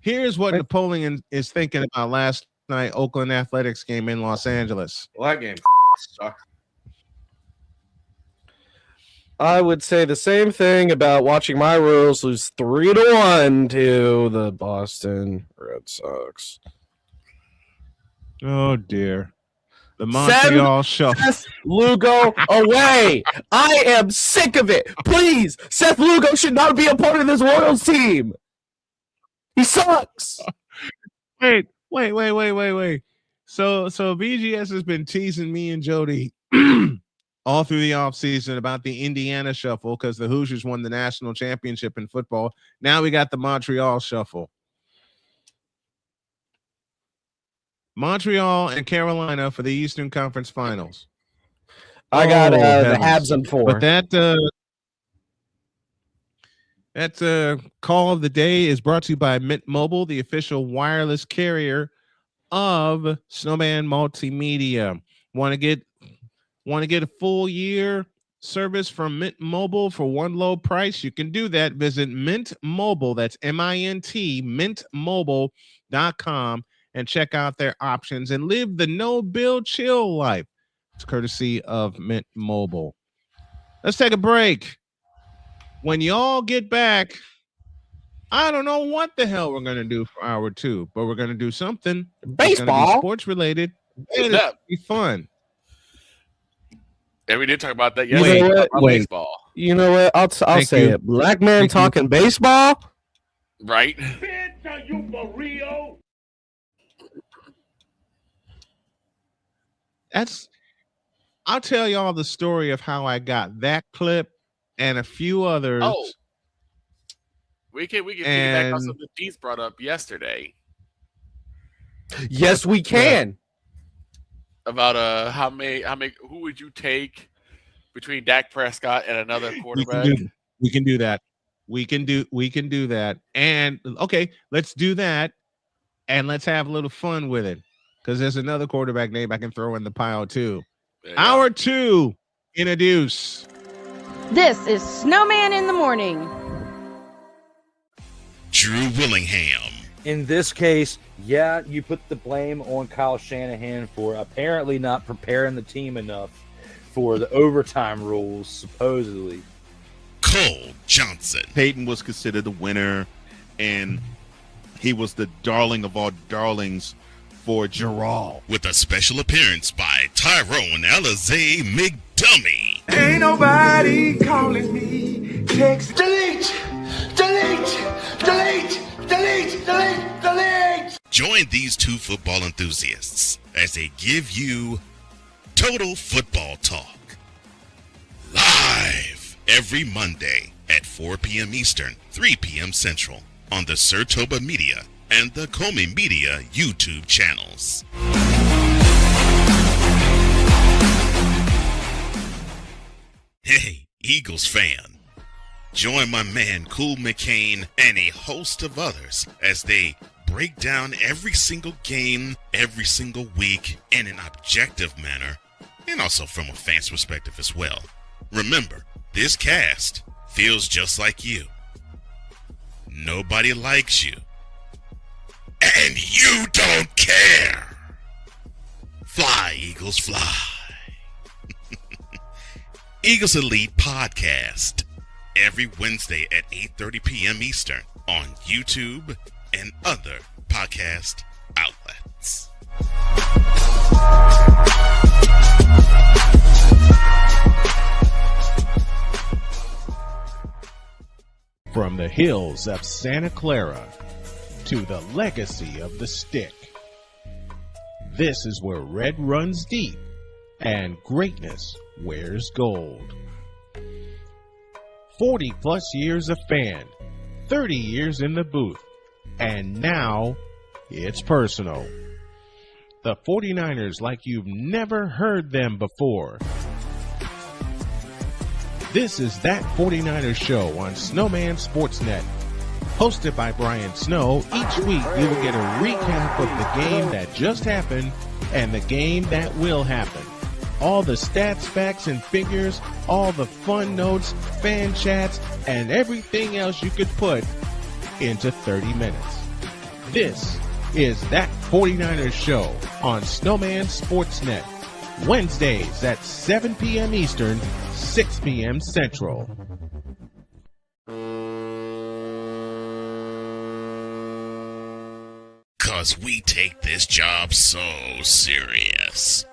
Here's what Napoleon is thinking about last night Oakland Athletics game in Los Angeles. Well, that game sucked. I would say the same thing about watching my Royals lose 3-1 to the Boston Red Sox. Oh dear. The Montreal Shuffle. Seth Lugo away. I am sick of it. Please, Seth Lugo should not be a part of this Royals team. He sucks. Wait. So VGS has been teasing me and Jody all through the offseason about the Indiana Shuffle because the Hoosiers won the national championship in football. Now we got the Montreal Shuffle. Montreal and Carolina for the Eastern Conference Finals. I got the Habs on 4. But that call of the day is brought to you by Mint Mobile, the official wireless carrier of Snowman Multimedia. Want to get a full year service from Mint Mobile for one low price? You can do that. Visit Mint Mobile, that's MINT, mintmobile.com, and check out their options and live the no bill chill life. It's courtesy of Mint Mobile. Let's take a break. When y'all get back, I don't know what the hell we're going to do for hour 2, but we're going to do something. Baseball. Sports related. It'll be fun. And we did talk about that yesterday. About baseball. You know what? I'll say it. Black man talking baseball. Right. Bitch, are you for real? I'll tell y'all the story of how I got that clip and a few others. Oh, we can piggyback on something Peace brought up yesterday. Yes, we can. About how many who would you take between Dak Prescott and another quarterback? We can do that. We can do that. And okay, let's do that, and let's have a little fun with it because there's another quarterback name I can throw in the pile too. Hour 2 in a deuce. This is Snowman in the Morning. Drew Willingham. In this case, yeah, you put the blame on Kyle Shanahan for apparently not preparing the team enough for the overtime rules, supposedly. Cole Johnson. Peyton was considered the winner, and he was the darling of all darlings for Gerald. With a special appearance by Tyrone Alizé McDummy. Ain't nobody calling me. Text. Delete. Join these two football enthusiasts as they give you Total Football Talk. Live every Monday at 4 p.m. Eastern, 3 p.m. Central on the Sertoba Media and the Comey Media YouTube channels. Hey, Eagles fan. Join my man Cool McCain and a host of others as they break down every single game, every single week in an objective manner, and also from a fan's perspective as well. Remember, this cast feels just like you. Nobody likes you. And you don't care. Fly, Eagles, fly. Eagles Elite Podcast. every Wednesday at 8:30 p.m. Eastern on YouTube and other podcast outlets. From the hills of Santa Clara to the legacy of the stick, this is where red runs deep and greatness wears gold. 40 plus years of fan, 30 years in the booth, and now it's personal. The 49ers like you've never heard them before. This is That 49ers Show on Snowman Sportsnet. Hosted by Brian Snow, each week you will get a recap of the game that just happened and the game that will happen. All the stats, facts, and figures, all the fun notes, fan chats, and everything else you could put into 30 minutes. This is That 49ers Show on Snowman Sportsnet. Wednesdays at 7 p.m. Eastern, 6 p.m. Central. Cause we take this job so serious.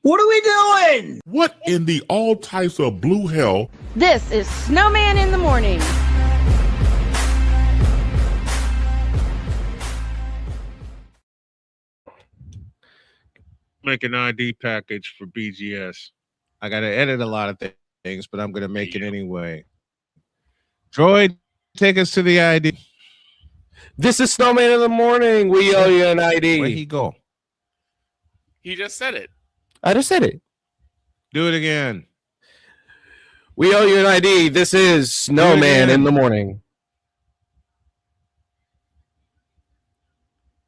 What are we doing? What in the all types of blue hell? This is Snowman in the Morning. Make an ID package for BGS. I got to edit a lot of things, but I'm going to make it anyway. Droid, take us to the ID. This is Snowman in the Morning. We owe you an ID. Where'd he go? He just said it. I just said it. Do it again. We owe you an ID. This is Snowman in the Morning.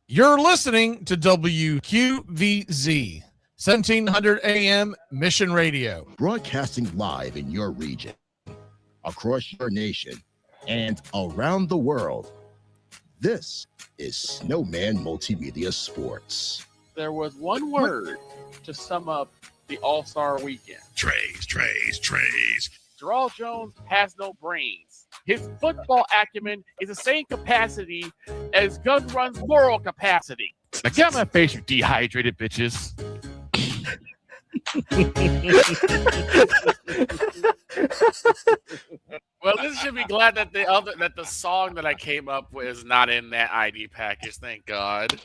You're listening to WQVZ, 1700 AM Mission Radio. Broadcasting live in your region, across your nation, and around the world. This is Snowman Multimedia Sports. There was one word to sum up the All-Star weekend. Trays. Jarrell Jones has no brains. His football acumen is the same capacity as Gun Run's moral capacity. Now get out my face, you dehydrated bitches. Well, this should be glad that the song that I came up with is not in that ID package. Thank God.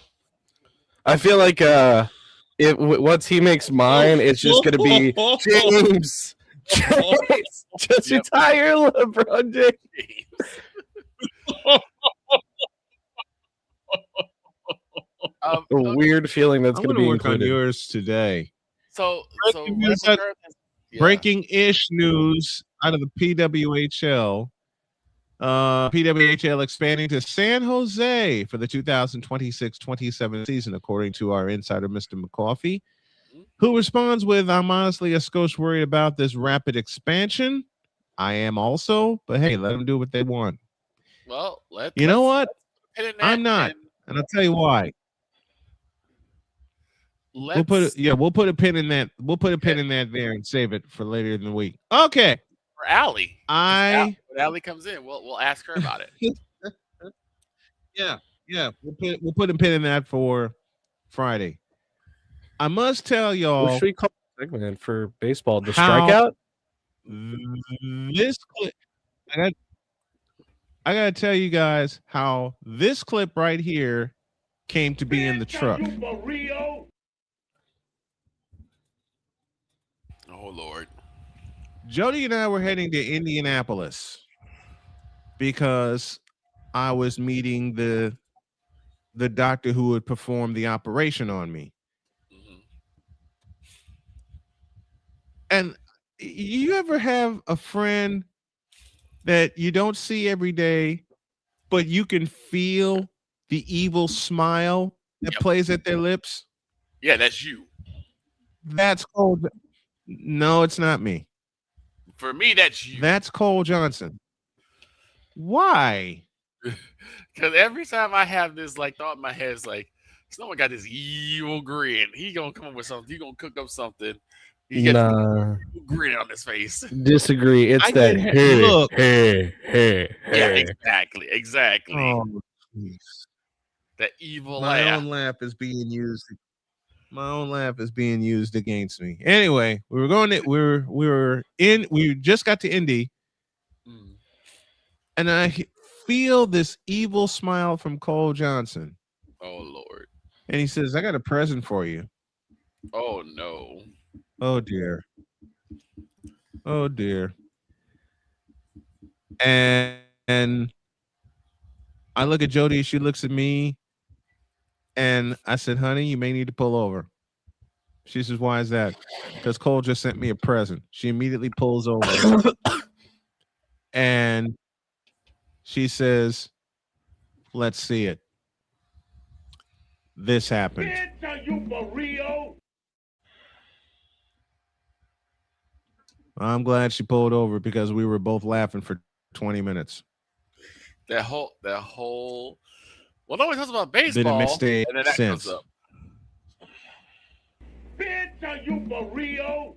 I feel like once he makes mine, it's just going to be James. Just retire LeBron James. A weird feeling that's going to be work included. on yours today. Breaking-ish news out of the PWHL. PWHL expanding to San Jose for the 2026-27 season, according to our insider, Mr. McCoffey, who responds with, "I'm honestly a skosh worried about this rapid expansion. I am also, but hey, let them do what they want." Well, you know what? I'm not, and I'll tell you why. We'll put a pin in that. We'll put a pin in that there and save it for later in the week. Okay. For Allie. When Allie comes in, we'll ask her about it. Yeah. We'll put a pin in that for Friday. I must tell y'all. What should we call the segment for baseball? The strikeout? This clip. I gotta tell you guys how this clip right here came to be in the truck. Oh Lord. Jody and I were heading to Indianapolis because I was meeting the doctor who would perform the operation on me. And you ever have a friend that you don't see every day, but you can feel the evil smile that plays at their lips? Yeah, that's you. That's Cole. No, it's not me. For me, that's you. That's Cole Johnson. Why? Because every time I have this thought in my head, it's like, someone got this evil grin. He gonna come up with something. He gonna cook up something. He gets Nah, grin on his face. disagree. It's I that get- hey, look. hey. Yeah, exactly. Oh, jeez. That evil My laugh. own laugh is being used. My own laugh is being used against me. Anyway, we just got to Indy, and I feel this evil smile from Cole Johnson, Oh Lord. and he says, "I got a present for you." Oh no. Oh dear. Oh dear. And I look at Jody, she looks at me, and I said, "Honey, you may need to pull over." She says, "Why is that?" "Because Cole just sent me a present." She immediately pulls over and she says, "Let's see it." This happened. I'm glad she pulled over because we were both laughing for 20 minutes. That whole well, nobody talks about baseball. Been a mixtape and then that since. comes up. Bitch, are you for real?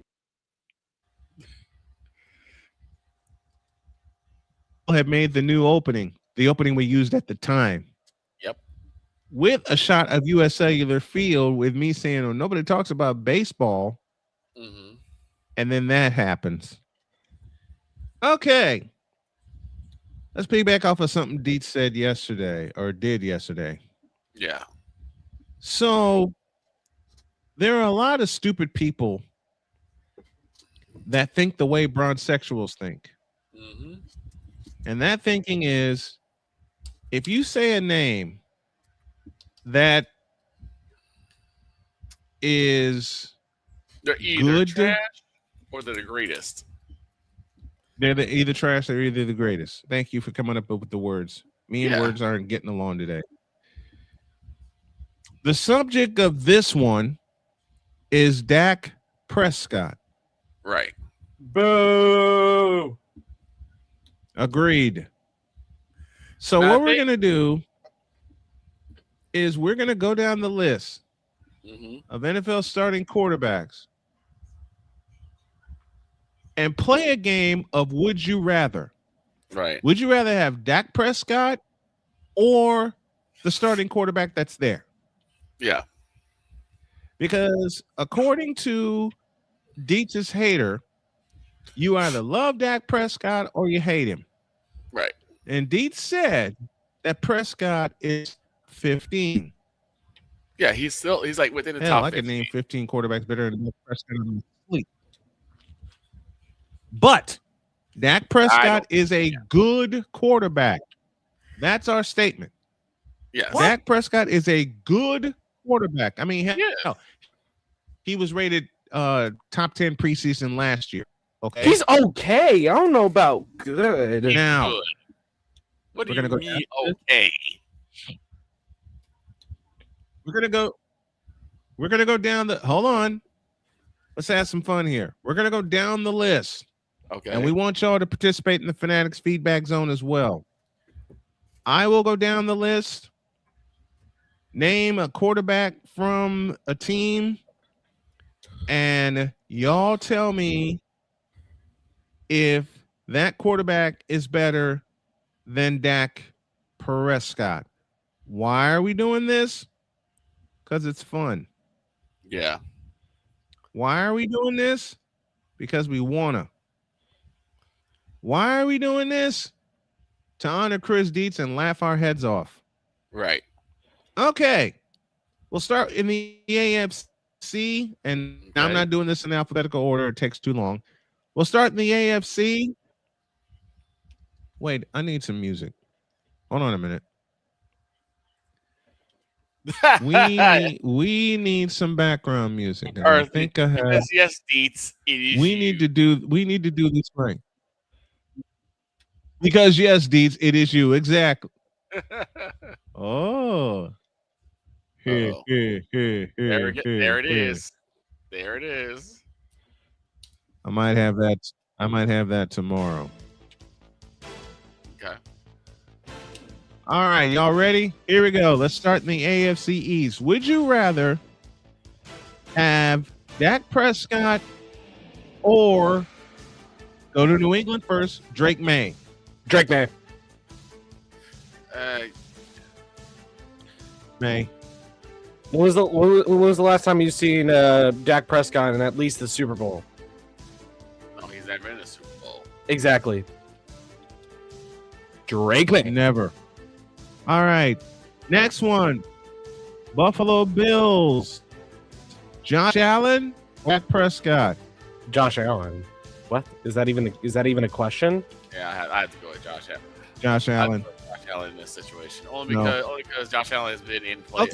Had made the new opening, the opening we used at the time. Yep. With a shot of US Cellular Field with me saying, "Oh, nobody talks about baseball." Mm-hmm. And then that happens. Okay. Let's piggyback off of something Dietz said yesterday or did yesterday. Yeah. So there are a lot of stupid people that think the way bronzexuals think. Mm-hmm. And that thinking is, if you say a name that is They're either good, trash or they're the greatest. they're either trash or either the greatest. Thank you for coming up with the words. Me and Yeah. words aren't getting along today. The subject of this one is Dak Prescott. Right. Boo. Agreed. So Now, what we're going to do is we're going to go down the list of NFL starting quarterbacks and play a game of would you rather. Right. Would you rather have Dak Prescott or the starting quarterback that's there? Yeah. Because according to Dietz's hater, you either love Dak Prescott or you hate him. Right. And Dietz said that Prescott is 15. Yeah, he's like within the Hell, top I could 15. name 15 quarterbacks better than Dak Prescott in my sleep. But Dak Prescott is a good quarterback. That's our statement. Yes. Dak Prescott is a good quarterback. I mean, hell, he was rated top 10 preseason last year. Okay. He's okay. I don't know about good. Now, Good. What do we're you gonna mean okay? We're gonna go down the hold on. Let's have some fun here. We're gonna go down the list. Okay. And we want y'all to participate in the Fanatics feedback zone as well. I will go down the list. Name a quarterback from a team, and y'all tell me if that quarterback is better than Dak Prescott. Why are we doing this? Because it's fun. Yeah. Why are we doing this? Because we wanna. Why are we doing this? To honor Chris Dietz and laugh our heads off. Right. Okay. We'll start in the AFC, and I'm not doing this in alphabetical order. It takes too long. We'll start in the AFC. Wait, I need some music. Hold on a minute. We need some background music. I think I have. Yes, Dietz. We need to do this right. Because yes, Dietz, it is you. Exactly. Oh. There it is. There it is. I might have that tomorrow. Okay. All right, y'all ready? Here we go. Let's start in the AFC East. Would you rather have Dak Prescott or go to New England first, Drake May. Drake May. May. When was the last time you've seen Dak Prescott in at least the Super Bowl? No, he's never in a Super Bowl. Exactly. Drake May. Never. All right. Next one. Buffalo Bills. Josh Allen, Dak Prescott. Josh Allen. What? Is that even a question? Yeah, I have to go with Josh Allen. Josh Allen. Josh Allen in this situation. Only because Josh Allen has been in playoff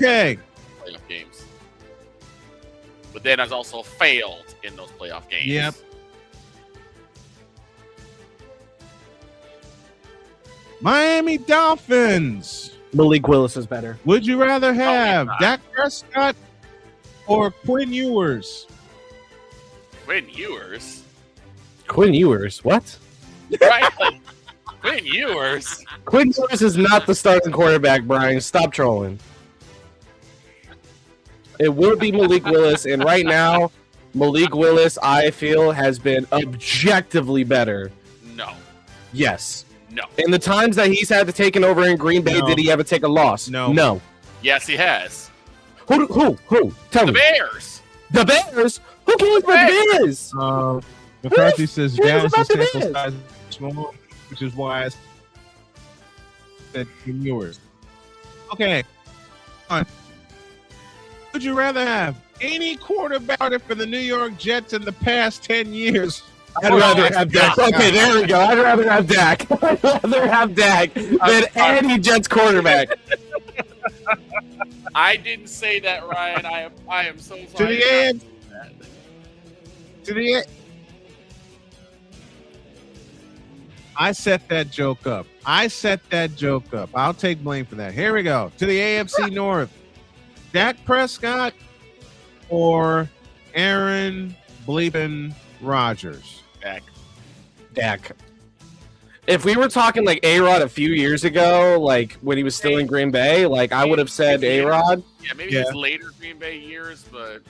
games. But then has also failed in those playoff games. Yep. Miami Dolphins. Malik Willis is better. Would you rather have Dak Prescott or Quinn Ewers? Quinn Ewers? Quinn Ewers? What? Right? Like, Quinn Ewers? Quinn Ewers is not the starting quarterback, Brian. Stop trolling. It will be Malik Willis, and right now, Malik Willis, I feel, has been objectively better. No. Yes. No. In the times that he's had to take it over in Green Bay, did he ever take a loss? No. No. Yes, he has. Who? Tell me. The Bears. The Bears? Who cares about the Bears? McCarthy says Dallas' sample size is small, which is why I said Quinn Ewers. Okay. Would you rather have any quarterback for the New York Jets in the past 10 years? I'd rather have Dak. Okay, there we go. I'd rather have Dak. I'd rather have Dak than any Jets quarterback. I didn't say that, Ryan. I am so sorry. To the end. To the end. I set that joke up. I'll take blame for that. Here we go. To the AFC North. Dak Prescott or Aaron bleeping Rodgers? Dak. If we were talking like A-Rod a few years ago, like when he was still in Green Bay, like I would have said A-Rod. Yeah, maybe his later Green Bay years, but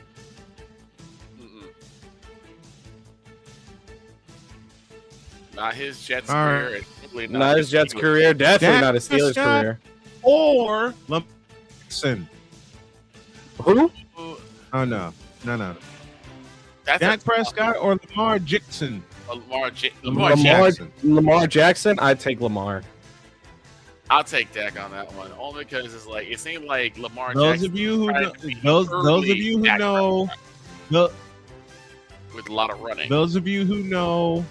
not his Jets career. Right. Not his Jets career. Definitely not his Steelers career. Or Lamar. Who? Oh no. Dak Prescott or Lamar Jackson? Lamar Jackson. I'd take Lamar. I'll take Dak on that one, only because it's like it seemed like Lamar. Those Jackson of you who know, those of you who know, with a lot of running. Those of you who know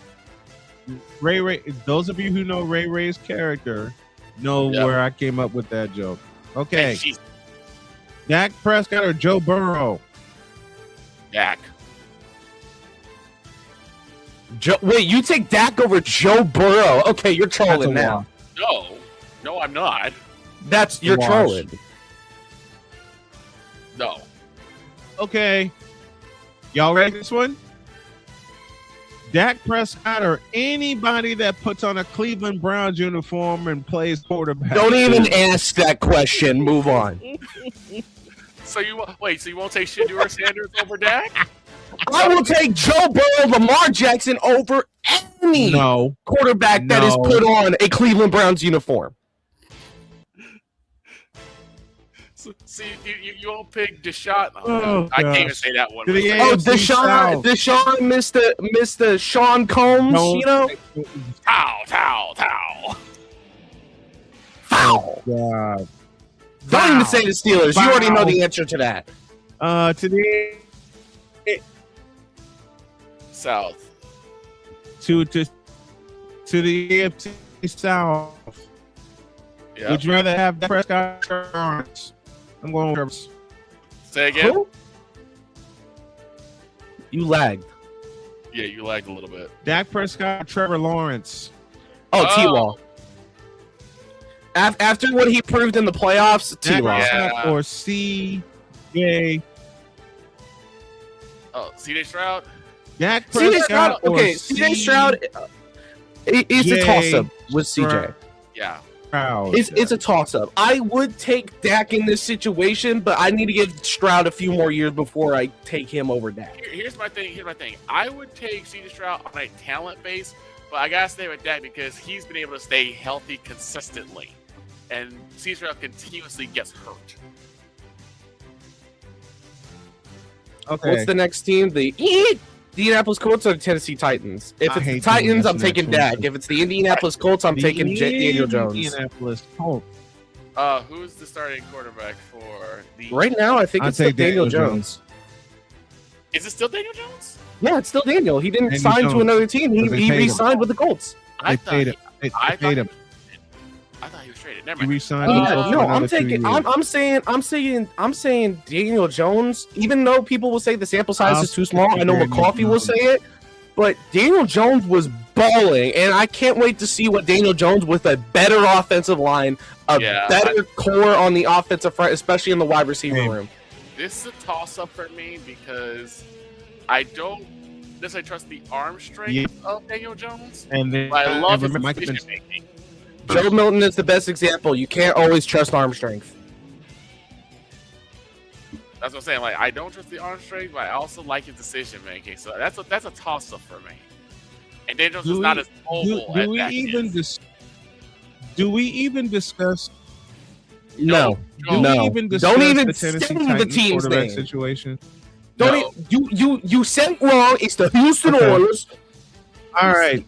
Ray. Those of you who know Ray's character know where I came up with that joke. Okay. Hey, Dak Prescott or Joe Burrow? Dak. Wait, you take Dak over Joe Burrow? Okay, you're trolling now. No, I'm not. You're trolling. No. Okay. Y'all ready for this one? Dak Prescott or anybody that puts on a Cleveland Browns uniform and plays quarterback? Don't even ask that question. Move on. So you won't take Shedeur Sanders over Dak? I will take Joe Burrow, Lamar Jackson over any quarterback that is put on a Cleveland Browns uniform. So, see, you won't pick Deshaun. I can't even say that one. Deshaun, Mr. Sean Combs, you know? Towel. Foul. God. Don't even say the Steelers. You already know the answer to that. To the South. To the AFC South. Yeah. Would you rather have Dak Prescott or Lawrence? I'm going with Say again. Who? You lagged. Yeah, you lagged a little bit. Dak Prescott or Trevor Lawrence? T-Law. After what he proved in the playoffs, T-Law. Or C.J. Oh, C.J. Stroud? Dak Prescott or C.J. Stroud is a toss-up with C.J. Yeah. It's a toss-up. I would take Dak in this situation, but I need to give Stroud a few more years before I take him over Dak. Here's my thing. I would take C.J. Stroud on a talent base, but I gotta stay with Dak because he's been able to stay healthy consistently, and C.J. Stroud continuously gets hurt. Okay. What's the next team? The Indianapolis Colts or the Tennessee Titans? If it's the Titans, I'm taking Dak. If it's the Indianapolis Colts, I'm taking Daniel Jones. Indianapolis Colts. Who's the starting quarterback for the? Right now, I think it's still Daniel Jones. Is it still Daniel Jones? Yeah, it's still Daniel. He didn't sign to another team. He re-signed with the Colts. They paid him. They paid him. I thought he was traded. Never mind. He re-signed with the Colts for another 2 years. I'm saying Daniel Jones. Even though people will say the sample size is too small, I know McCoffey will say it, but Daniel Jones was balling, and I can't wait to see what Daniel Jones with a better offensive line, better core on the offensive front, especially in the wide receiver room. This is a toss-up for me because I don't necessarily trust the arm strength of Daniel Jones, and then, but I love his decision-making. Joe Milton is the best example. You can't always trust arm strength. That's what I'm saying. Like, I don't trust the arm strength, but I also like his decision making. So that's a toss up for me. And Daniel Jones is not as mobile as that is. Do we even discuss? No. Do we even discuss Don't even the Tennessee say the Titans team's quarterback name. situation? You said it wrong. It's the Houston Oilers. All right.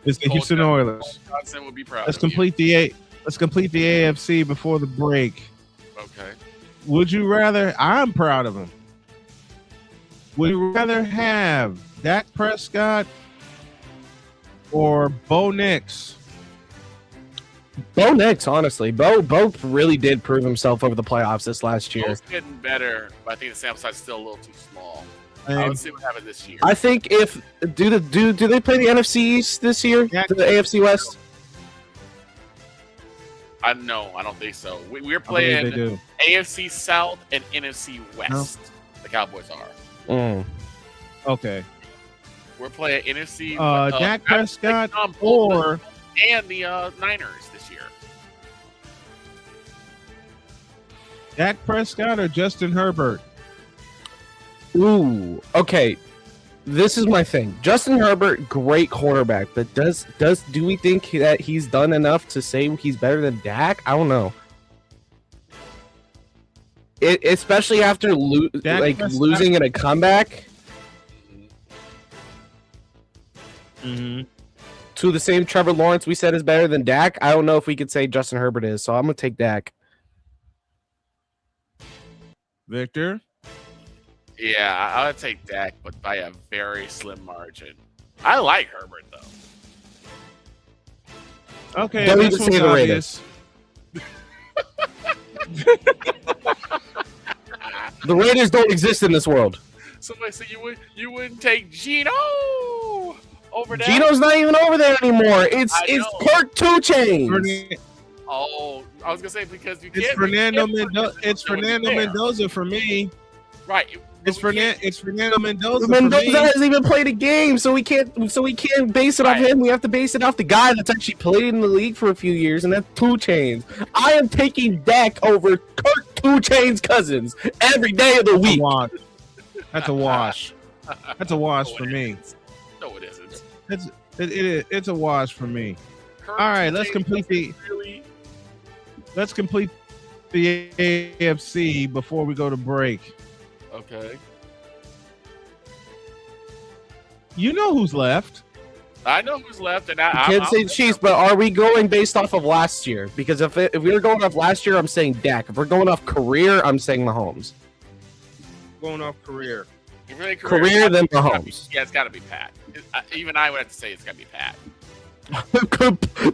It's the Houston Oilers. Johnson would be proud. Let's complete the AFC before the break. Okay. Would you rather? I'm proud of him. Would you rather have Dak Prescott or Bo Nix? Bo Nix, honestly. Bo really did prove himself over the playoffs this last year. Bo's getting better, but I think the sample size is still a little too small. Let's see what happens this year. I think if do they play the NFC East this year? The AFC West? I don't think so. We're playing AFC South and NFC West. No. The Cowboys are. Okay. We're playing NFC. Dak Prescott or and the Niners this year. Dak Prescott or Justin Herbert? Ooh, okay. This is my thing. Justin Herbert, great quarterback, but do we think that he's done enough to say he's better than Dak? I don't know. Especially after losing in a comeback to the same Trevor Lawrence we said is better than Dak. I don't know if we could say Justin Herbert is, so I'm gonna take Dak. Victor? Yeah, I would take Dak, but by a very slim margin. I like Herbert though. Okay, don't even say the Raiders. The Raiders don't exist in this world. Somebody said you wouldn't take Geno over there. Geno's not even over there anymore. It's Kurt 2 Chainz. Oh, I was gonna say because you it's can't. Fernando Mendoza. It's Fernando Mendoza for me. Right. It's Fernando Mendoza. Mendoza hasn't even played a game, so we can't base it off him. We have to base it off the guy that's actually played in the league for a few years, and that's 2 Chainz. I am taking Dak over Kurt 2 Chainz Cousins every day of the week. That's a wash. That's a wash for me. No, it isn't. It's a wash for me. All right, let's complete the AFC before we go to break. Okay. You know who's left. I know who's left, and I can't say Chiefs, but are we going based off of last year? Because if we were going off last year, I'm saying Dak. If we're going off career, I'm saying Mahomes. Going off career. Career then Mahomes. Yeah, it's got to be Pat. Even I would have to say it's got to be Pat.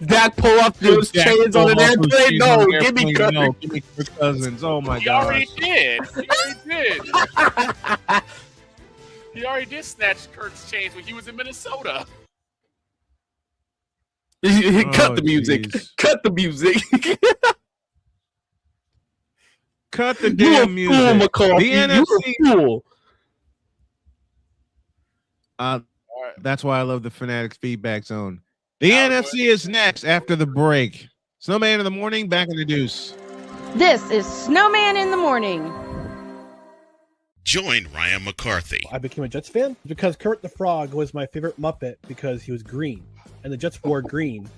Dak pull off those chains on an airplane? No, give me Kirk. No, give me Kirk Cousins. Oh my god. He already did snatch Kirk's chains when he was in Minnesota. Cut the music. Cut the music. Cut the damn music. Fool, McCarthy. The NFC. Fool. That's why I love the Fanatics feedback zone. The NFC is next after the break. Snowman in the morning, back in the deuce. This is Snowman in the morning. Join Ryan McCarthy. I became a Jets fan because Kurt the Frog was my favorite Muppet because he was green, and the Jets wore green.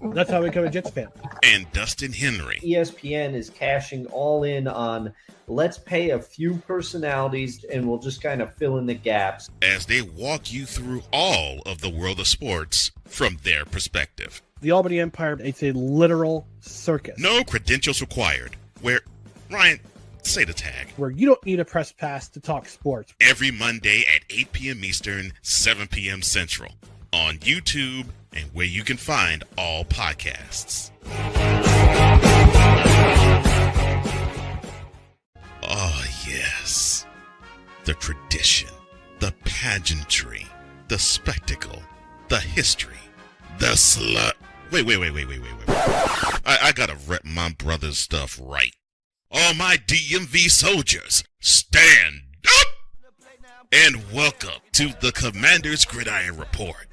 That's how I became a Jets fan. And Dustin Henry. ESPN is cashing all in on let's pay a few personalities and we'll just kind of fill in the gaps. As they walk you through all of the world of sports from their perspective. The Albany Empire, it's a literal circus. No credentials required. Where, Ryan, say the tag. Where you don't need a press pass to talk sports. Every Monday at 8 p.m. Eastern, 7 p.m. Central. On YouTube and where you can find all podcasts. Oh, yes. The tradition, the pageantry, the spectacle, the history, the slut. Wait. I gotta rep my brother's stuff right. All my DMV soldiers, stand up! And welcome to the Commander's Gridiron Report.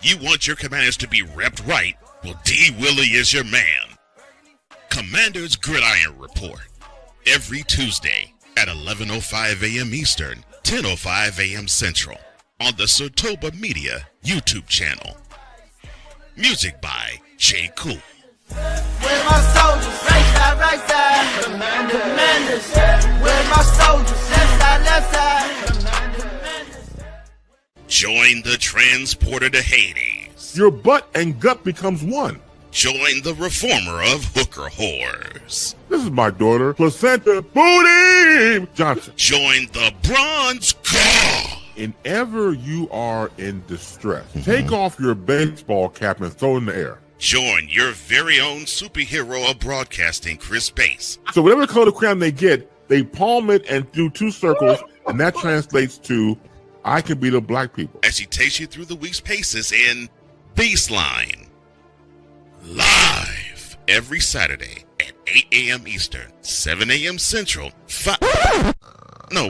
You want your commanders to be repped right? Well, D. Willie is your man. Commander's Gridiron Report. Every Tuesday at 11:05 a.m. Eastern, 10:05 a.m. Central. On the Sotoba Media YouTube channel. Music by J. Cool. Where my soldiers? Right side. Commanders. Where my soldiers? Left side. Join the transporter to Hades. Your butt and gut becomes one. Join the reformer of hooker whores. This is my daughter, Placenta Booty Johnson. Join the bronze car. Whenever you are in distress, take off your baseball cap and throw it in the air. Join your very own superhero of broadcasting, Chris Bass. So whatever color crayon they get, they palm it and do two circles, and that translates to, I can beat up black people. As he takes you through the week's paces in Baseline. Live every Saturday at 8 a.m. Eastern, 7 a.m. Central,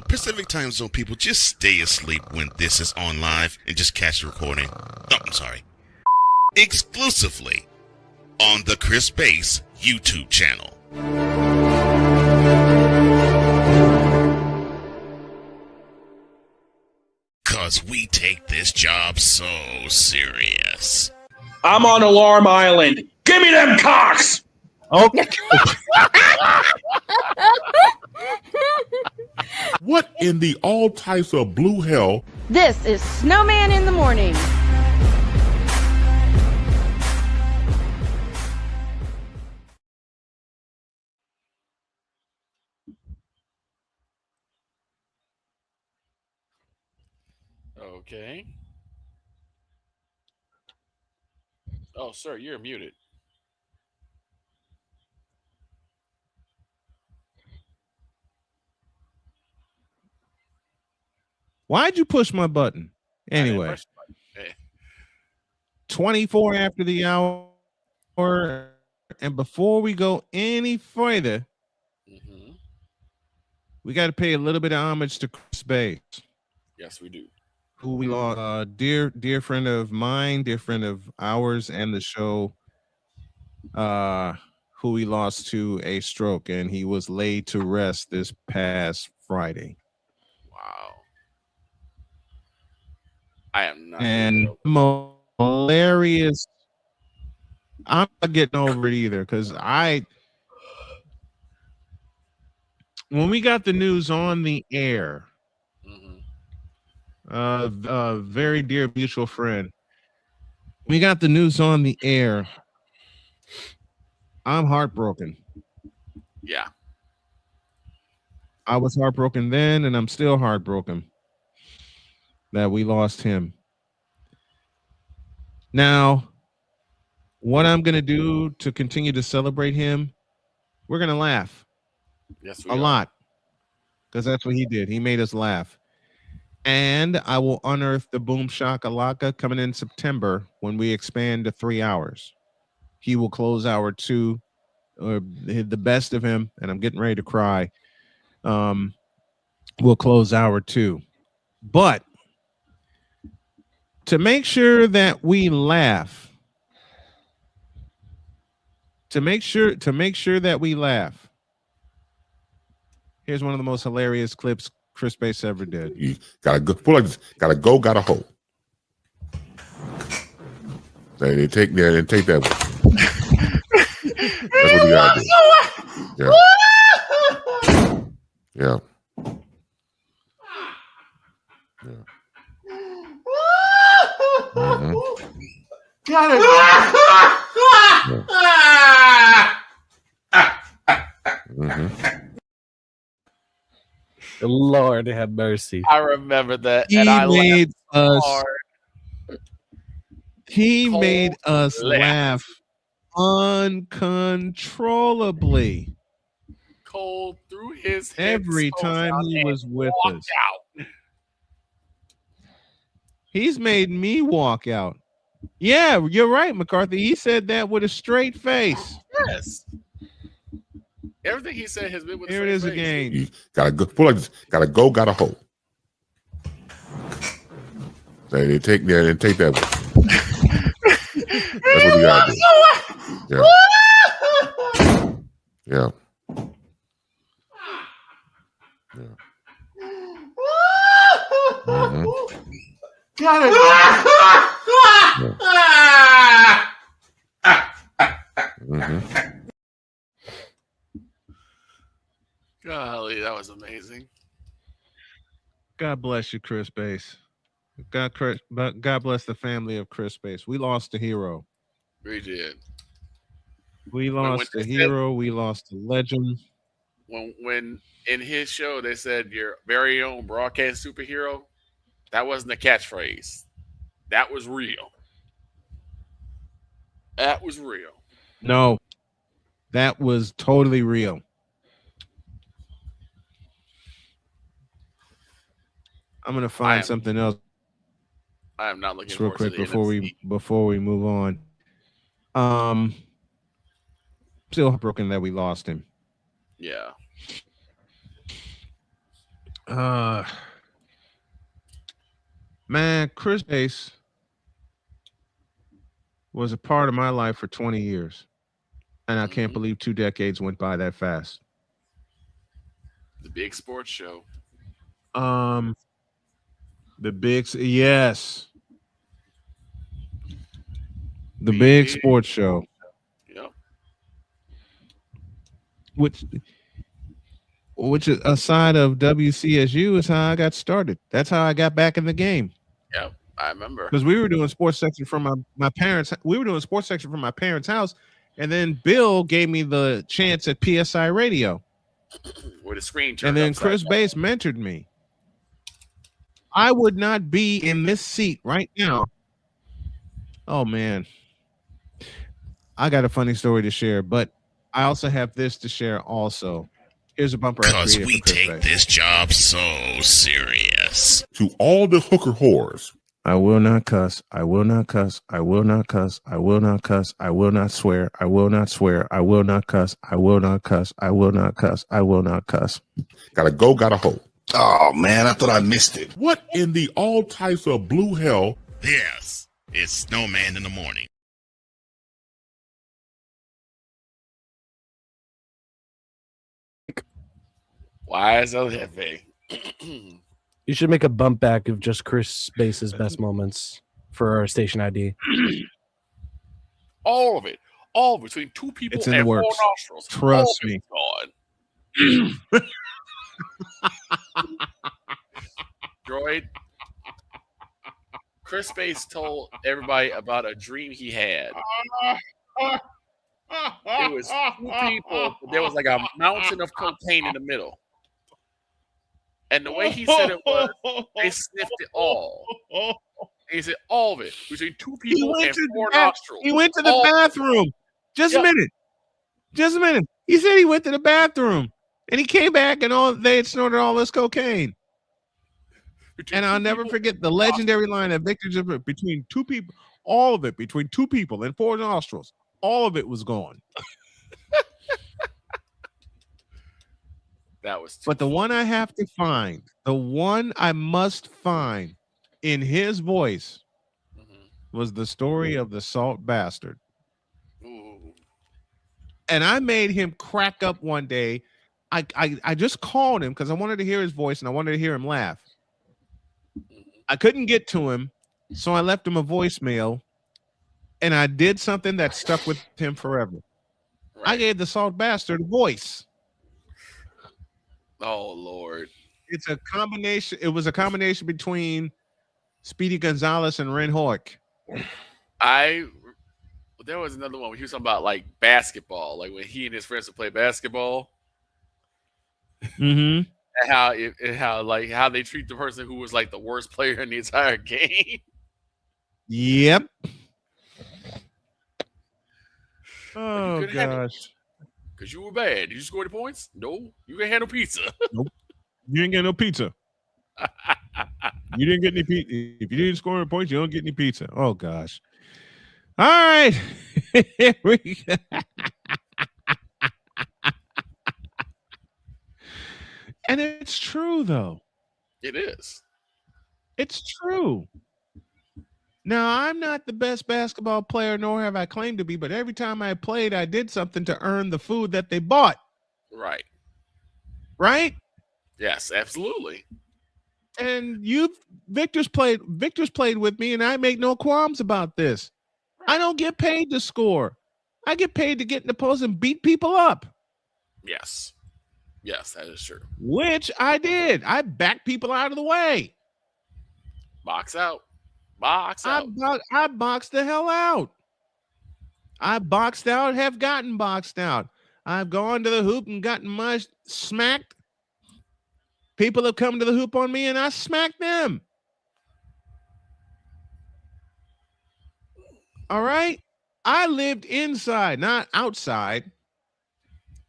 Pacific Time Zone people, just stay asleep when this is on live and just catch the recording. Oh, I'm sorry. Exclusively on the Chris Bass YouTube channel. Cause we take this job so serious. I'm on Alarm Island. Give me them cocks! Okay. What in the all types of blue hell? This is Snowman in the morning. Okay. Oh, sir, you're muted. Why'd you push my button? Anyway, 24 after the hour. And before we go any further, we got to pay a little bit of homage to Chris Bass. Yes, we do. Who we lost, dear friend of mine, dear friend of ours, and the show, who we lost to a stroke, and he was laid to rest this past Friday. Wow. I am not. And hilarious. I'm not getting over it either, because when we got the news on the air, very dear mutual friend, we got the news on the air. I'm heartbroken. Yeah. I was heartbroken then, and I'm still heartbroken that we lost him. Now, what I'm going to do to continue to celebrate him, we're going to laugh. Yes, a lot, because that's what he did. He made us laugh. And I will unearth the Boom Shakalaka coming in September when we expand to 3 hours. He will close hour 2, or the best of him, and I'm getting ready to cry. We'll close hour 2. But to make sure that we laugh To make sure that we laugh, here's one of the most hilarious clips Chris Bass ever did. You gotta go. Pull like this. Gotta go. Gotta hold. They take that and take that one. That's what you gotta do. Yeah. Yeah. Mm-hmm. Got it. Mm-hmm. Lord have mercy. I remember that. He and I made laughed us. hard. He Cold made us laugh. uncontrollably Cole threw his head every time out he and was with walked us. out. He's made me walk out. Yeah, you're right, McCarthy. He said that with a straight face. Yes. Everything he said has been with Here a it is straight face. again. You gotta go. Pull like this. Gotta go. Gotta hold. They take that and take that one. That's what you gotta do. Yeah. Yeah. Mm-hmm. Got it. Mm-hmm. Golly, that was amazing. God bless you, Chris Bass. God bless the family of Chris Bass. We lost a hero. We did. We lost a hero. We lost a legend. When in his show they said your very own broadcast superhero, that wasn't a catchphrase. That was real. That was real. No, that was totally real. I'm gonna find something else. I am not looking Just real forward quick to the before we move on. Still broken that we lost him. Yeah. Man, Chris Bass was a part of my life for 20 years. And I can't believe 2 decades went by that fast. The big sports show. The big sports show. Yep. Which aside of WCSU is how I got started. That's how I got back in the game. Yep, I remember. Because we were doing sports section from my parents. We were doing sports section from my parents' house, and then Bill gave me the chance at PSI Radio. With a screen turned And then upside Chris down. Bass mentored me. I would not be in this seat right now. Oh man. I got a funny story to share, but I also have this to share also. Here's a bumper. Because we take this job so serious. To all the hooker whores. I will not cuss. I will not cuss. I will not cuss. I will not cuss. I will not swear. I will not swear. I will not cuss. I will not cuss. I will not cuss. I will not cuss. Gotta go. Gotta hold. Oh, man, I thought I missed it. What in the all types of blue hell? Yes, it's Snowman in the morning. Why is that big? You should make a bump back of just Chris Bass's best moments for our station ID. All of it. All between 2 people It's in the and 4 works. nostrils. Trust All of me. it's gone. Droid. Chris Bass told everybody about a dream he had. It was 2 people. There was like a mountain of cocaine in the middle. And the way he said it was, they sniffed it all. And he said all of it between 2 people and 4 nostrils. He went to the All- bathroom. Just a minute. Just a minute. He said he went to the bathroom and he came back and they had snorted all this cocaine. And I'll never forget the legendary line that Victor just put, between 2 people, all of it between 2 people and 4 nostrils. All of it was gone. That was. But the one I have to find, the one I must find in his voice was the story of the salt bastard. Ooh. And I made him crack up one day. I just called him because I wanted to hear his voice and I wanted to hear him laugh. I couldn't get to him, so I left him a voicemail, and I did something that stuck with him forever. Right. I gave the salt bastard a voice. Oh, Lord. It's a combination. It was a combination between Speedy Gonzalez and Ren Hoek. There was another one where he was talking about like basketball, like when he and his friends would play basketball. Mm-hmm. And how they treat the person who was like the worst player in the entire game. Yep. Oh gosh. Because you were bad. Did you score the points? No. You didn't have no pizza. Nope. You didn't get no pizza. You didn't get any pizza. If you didn't score any points, you don't get any pizza. Oh gosh. All right. Here we go. And it's true, though. It is. It's true. Now, I'm not the best basketball player, nor have I claimed to be, but every time I played, I did something to earn the food that they bought. Right. Right? Yes, absolutely. And Victor's played with me, and I make no qualms about this. I don't get paid to score. I get paid to get in the post and beat people up. Yes. Yes, that is true. Which I did. I backed people out of the way. Box out. Box out. I boxed the hell out. I boxed out, have gotten boxed out. I've gone to the hoop and gotten smacked. People have come to the hoop on me, and I smacked them. All right? I lived inside, not outside.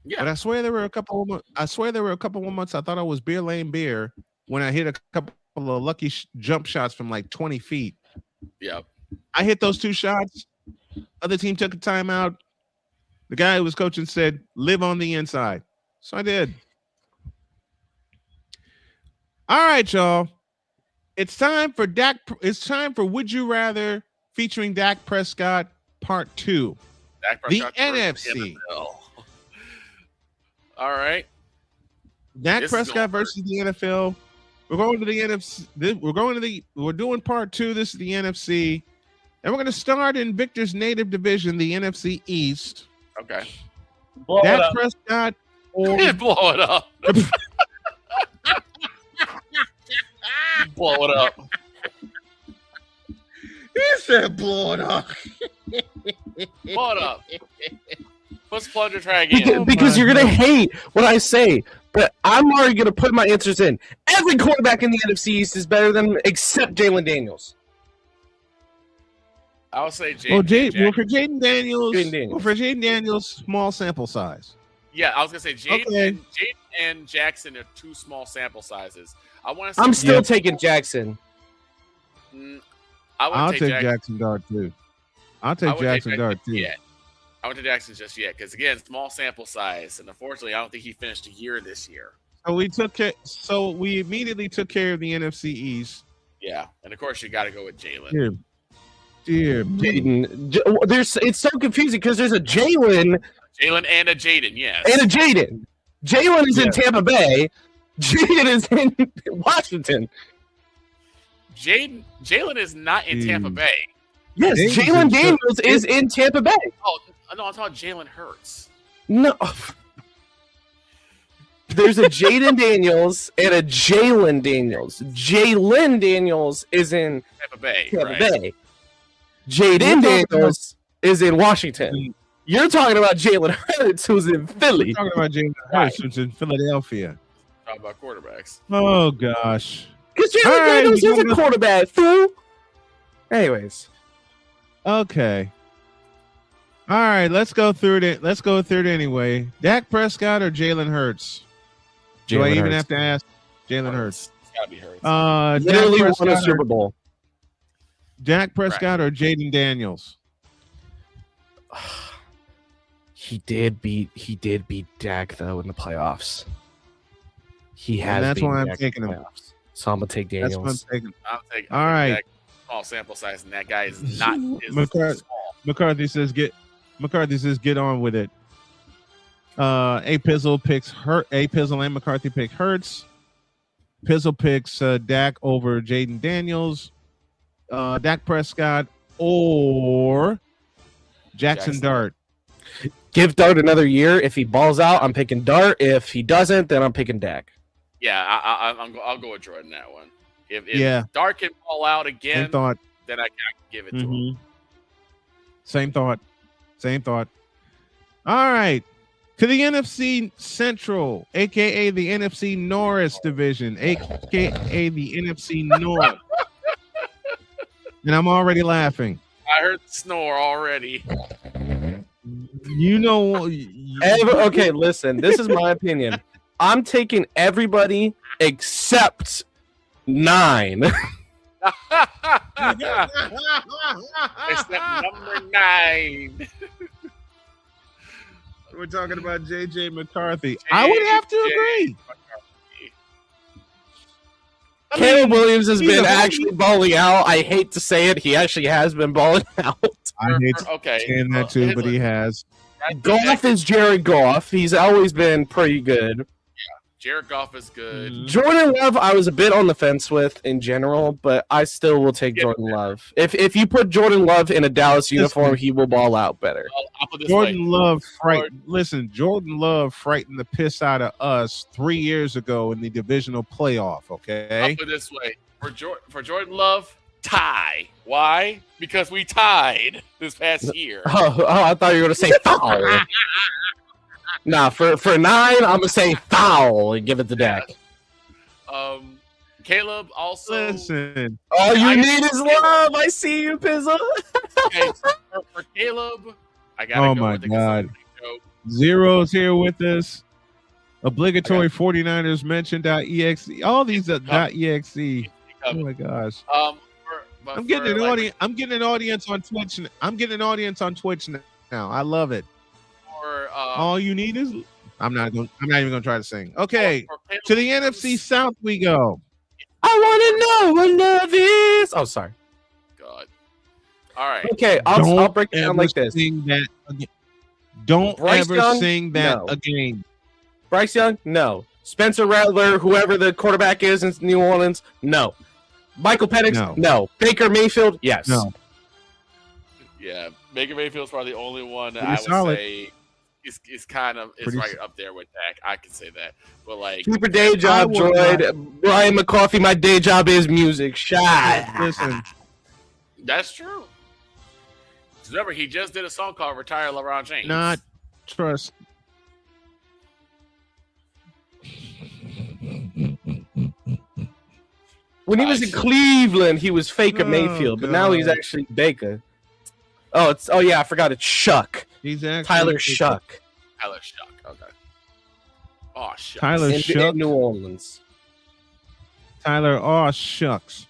Yeah. But I swear there were a couple of months I thought I was Beer Lane Beer when I hit a couple of lucky jump shots from like 20 feet. Yep. I hit those 2 shots. Other team took a timeout. The guy who was coaching said, live on the inside. So I did. All right, y'all. It's time for Would You Rather featuring Dak Prescott Part 2. Dak Prescott the NFC. All right. Dak Prescott versus the NFL. We're going to the NFC. We're doing part 2. This is the NFC. And we're going to start in Victor's native division, the NFC East. Okay. Dak Prescott or blow it up. Blow it up. He said blow it up. Blow it up. Let's plunge and try again. Because you're going to hate what I say, but I'm already going to put my answers in. Every quarterback in the NFC East is better than except Jalen Daniels. I would say Jaden. For Jaden Daniels, small sample size. Yeah, I was going to say Jaden and Jackson are 2 small sample sizes. I'm still taking Jackson. I'll take Jackson Dart too. I'll take Jackson Dart too. Yeah. I went to Jackson just yet because again, small sample size, and unfortunately, I don't think he finished a year this year. So we immediately took care of the NFC East. Yeah, and of course, you got to go with Jalen. Dear Jaden. It's so confusing because there's a Jalen and a Jaden, yes, and a Jaden. Jalen is in Tampa Bay. Jaden is in Washington. Jalen is not in Tampa Bay. Yes, Jalen Daniels is in Tampa Bay. Oh no, I'm talking Jalen Hurts. No. There's a Jaden Daniels and a Jalen Daniels. Jalen Daniels is in Tampa Bay. Jaden Daniels is in Washington. You're talking about Jalen Hurts, who's in Philly. You're talking about Jalen Hurts, who's in Philadelphia. Talking about quarterbacks. Oh gosh. Because Jalen Daniels is a quarterback, fool. Anyways. Okay. All right, let's go through it. Let's go through it anyway. Dak Prescott or Jalen Hurts? Do I even have to ask? Jalen Hurts. It's gotta be Hurts. Literally won a Super Bowl. Dak Prescott or Jaden Daniels? He did beat Dak though in the playoffs. He has. And that's why I'm taking him. So I'm gonna take Daniels. That's what I'm taking. All right. Dak, small sample size, and that guy is not small. McCarthy says get on with it. A Pizzle picks Hurt. A Pizzle and McCarthy pick Hurts. Pizzle picks Dak over Jaden Daniels. Dak Prescott or Jackson Dart. Give Dart another year. If he balls out, I'm picking Dart. If he doesn't, then I'm picking Dak. Yeah, I'll go with Jordan that one. If Dart can ball out again, then I can give it to him. Same thought. All right. To the NFC Central, a.k.a. the NFC Norris division, a.k.a. the NFC North. And I'm already laughing. I heard the snore already. You know. Okay, listen. This is my opinion. I'm taking everybody except 9. Except number 9. We're talking about J.J. McCarthy. I would have to agree. Caleb Williams has been actually balling out. I hate to say it. He actually has been balling out. I hate saying that too, but he has. Goff is Jared Goff. He's always been pretty good. Jared Goff is good. Jordan Love, I was a bit on the fence with in general, but I still will take Jordan Love. If you put Jordan Love in a Dallas uniform, he will ball out better. Jordan Love frightened the piss out of us 3 years ago in the divisional playoff. Okay, I'll put it this way: for Jordan Love, tie. Why? Because we tied this past year. Oh, I thought you were going to say foul. Nah, for 9, I'm gonna say foul and give it to Dak. Caleb also. Listen, all you need is love. I see you, Pizzle. Okay, for Caleb, I gotta oh go my with God, Zero's here with us. Obligatory 49ers mention.exe. All these are .exe. Oh my gosh. I'm getting an audience on Twitch. I'm getting an audience on Twitch now. I love it. All you need is I'm not even gonna try to sing. Okay, to the NFC South we go. I want to know what love is. Oh, sorry. God. All right. Okay, I'll break it down like this. Don't Bryce ever Young? sing that No. again. Bryce Young? No. Spencer Rattler, whoever the quarterback is in New Orleans? No. Michael Penix? No. Baker Mayfield? Yes. No. Yeah, Baker Mayfield's probably the only one that Pretty I would solid. say is kind of right up there with Dak. I can say that, but like Super day job, Droid. Brian McCarthy, my day job is music. Shot. Listen. That's true. Remember, he just did a song called "Retire LeBron James." Not trust. When he was in Cleveland, he was Faker Oh, Mayfield, but now he's God. actually Baker. Oh yeah, I forgot it's Shuck. He's actually Tyler Shuck. Tyler Shuck. Okay. Oh, shucks. Tyler in Shuck. New Orleans. Tyler. Oh shucks.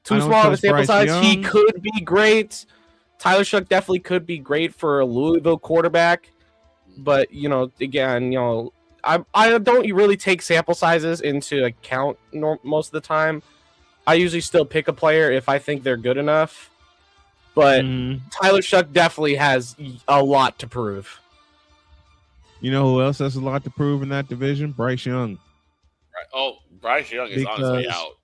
Too I don't small of a trust sample Bryce size. He Young. could be great. Tyler Shuck definitely could be great for a Louisville quarterback, but again, I don't really take sample sizes into account most of the time. I usually still pick a player if I think they're good enough, but Tyler Shuck definitely has a lot to prove. You know who else has a lot to prove in that division? Bryce Young. Right. Oh, Bryce Young is on his way out.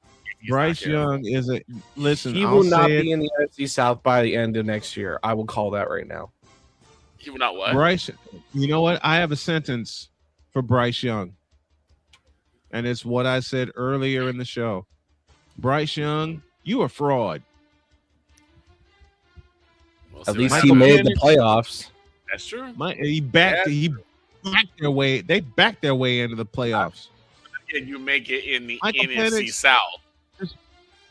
Bryce Young is a listen. He I'll will not say be in the NFC South by the end of next year. I will call that right now. He will not what? Bryce. You know what? I have a sentence for Bryce Young, and it's what I said earlier in the show. Bryce Young, you a fraud. At least he made the playoffs. That's true. He backed their way. They backed their way into the playoffs. And you make it in the Michael NFC Penix- South.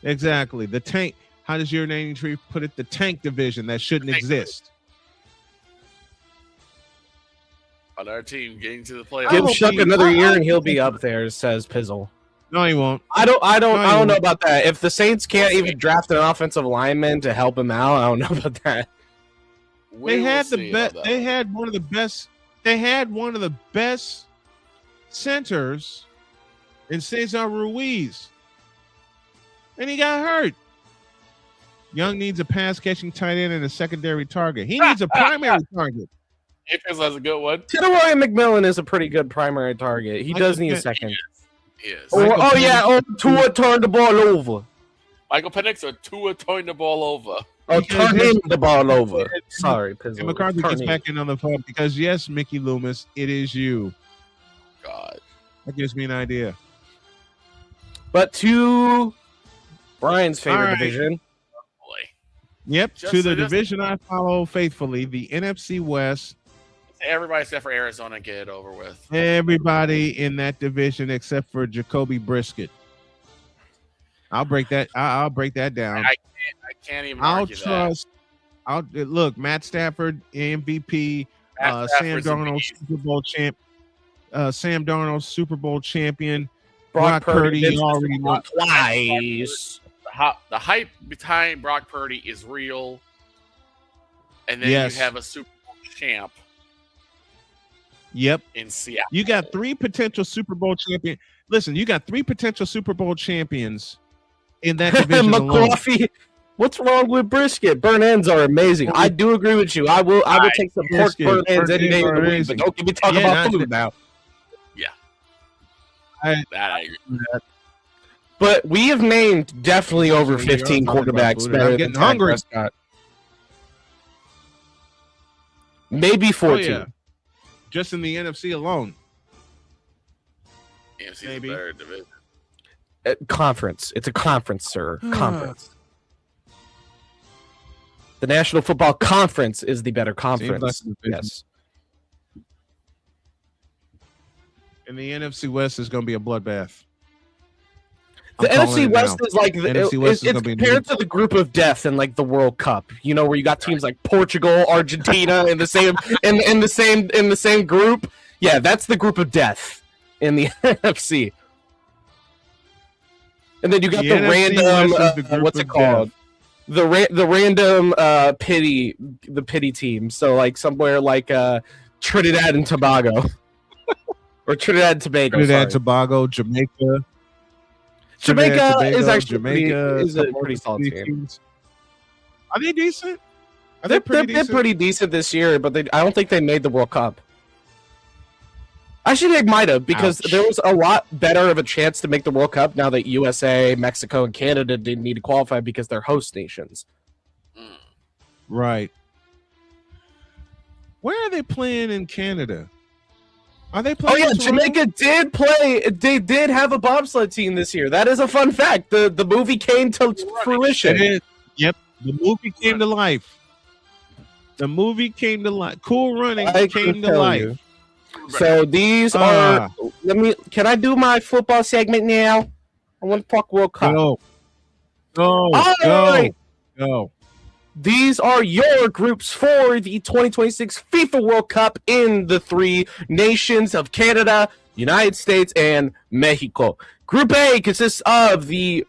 Exactly. The tank. How does your naming tree put it? The tank division that shouldn't exist. Another team getting to the playoffs. Give Shuck another year and he'll be up there, says Pizzle. No, he won't. I don't know won't. about that. If the Saints can't even draft an offensive lineman to help him out, I don't know about that. They had the best. They had one of the best. They had one of the best centers in Cesar Ruiz, and he got hurt. Young needs a pass catching tight end and a secondary target. He needs a primary target. Apis has a good one. Roy McMillan is a pretty good primary target. He does need a second. Yes. Tua turned the ball over. Michael Penix or Tua turned the ball over? Oh, turn him the ball over. Sorry, And Pizzle. McCarthy Turn gets him. back in on the phone because yes, Mickey Loomis, it is you. God. That gives me an idea. But to Brian's favorite All right. division. Yep, Just to the so this- division I follow faithfully, the NFC West. Everybody except for Arizona get it over with. Everybody in that division except for Jacoby Brisket. I'll break that. I'll break that down. I can't even I'll argue trust. I'll look. Matt Stafford MVP. Matt Sam Stafford's a Darnold beast. Super Bowl champ. Sam Darnold Super Bowl champion. Brock Purdy Purdy already won. Twice. The hype behind Brock Purdy is real. And then Yes. you have a Super Bowl champ Yep. in Seattle. You got 3 potential Super Bowl champions. Listen, you got 3 potential Super Bowl champions in that division alone. McCoffey. What's wrong with brisket? Burn ends are amazing. I do agree with you. I will take some pork Brisket. burn ends any day of the week, amazing. but don't get me talking Yeah, about not- food now. Yeah. I agree with that. But we have named definitely over So you're 15 talking about quarterbacks food. better I'm than getting Dak hungry. Prescott. Maybe 14. Oh, yeah. Just in the NFC alone. AFC's Maybe. a better division. Conference. It's a conference, sir. Conference. The National Football Conference is the better conference. like a division. Yes. And the NFC West is going to be a bloodbath. The I'm calling NFC it West now. is like the, NFC West it's is gonna be compared to the group of death in like the World Cup. You know, where you got teams like Portugal, Argentina in the same in the same group. Yeah, that's the group of death in the NFC. And then you got The the NFC random West is the group what's it of called? The random pity team. So like somewhere like Trinidad and Tobago. Or Trinidad and Tobago. Trinidad, sorry. Tobago, Jamaica. Jamaica Trinidad, Tobago, is actually Jamaica, is a some pretty solid overseas team. teams. Are they decent? Are They're pretty decent? pretty decent this year, but I don't think they made the World Cup. Actually, they might have, because Ouch. there was a lot better of a chance to make the World Cup now that USA, Mexico, and Canada didn't need to qualify because they're host nations. Right. Where are they playing in Canada? Are they playing? Oh yeah, in Toronto? Jamaica did play. They did have a bobsled team this year. That is a fun fact. The movie came to fruition. It is. Yep. The movie came to life. The movie came to life. Cool Running I came can to tell life. you. So these are. Can I do my football segment now? I want to talk World Cup. Go. Go. All Go. right. Go. These are your groups for the 2026 FIFA World Cup in the 3 nations of Canada, United States, and Mexico. Group A consists of the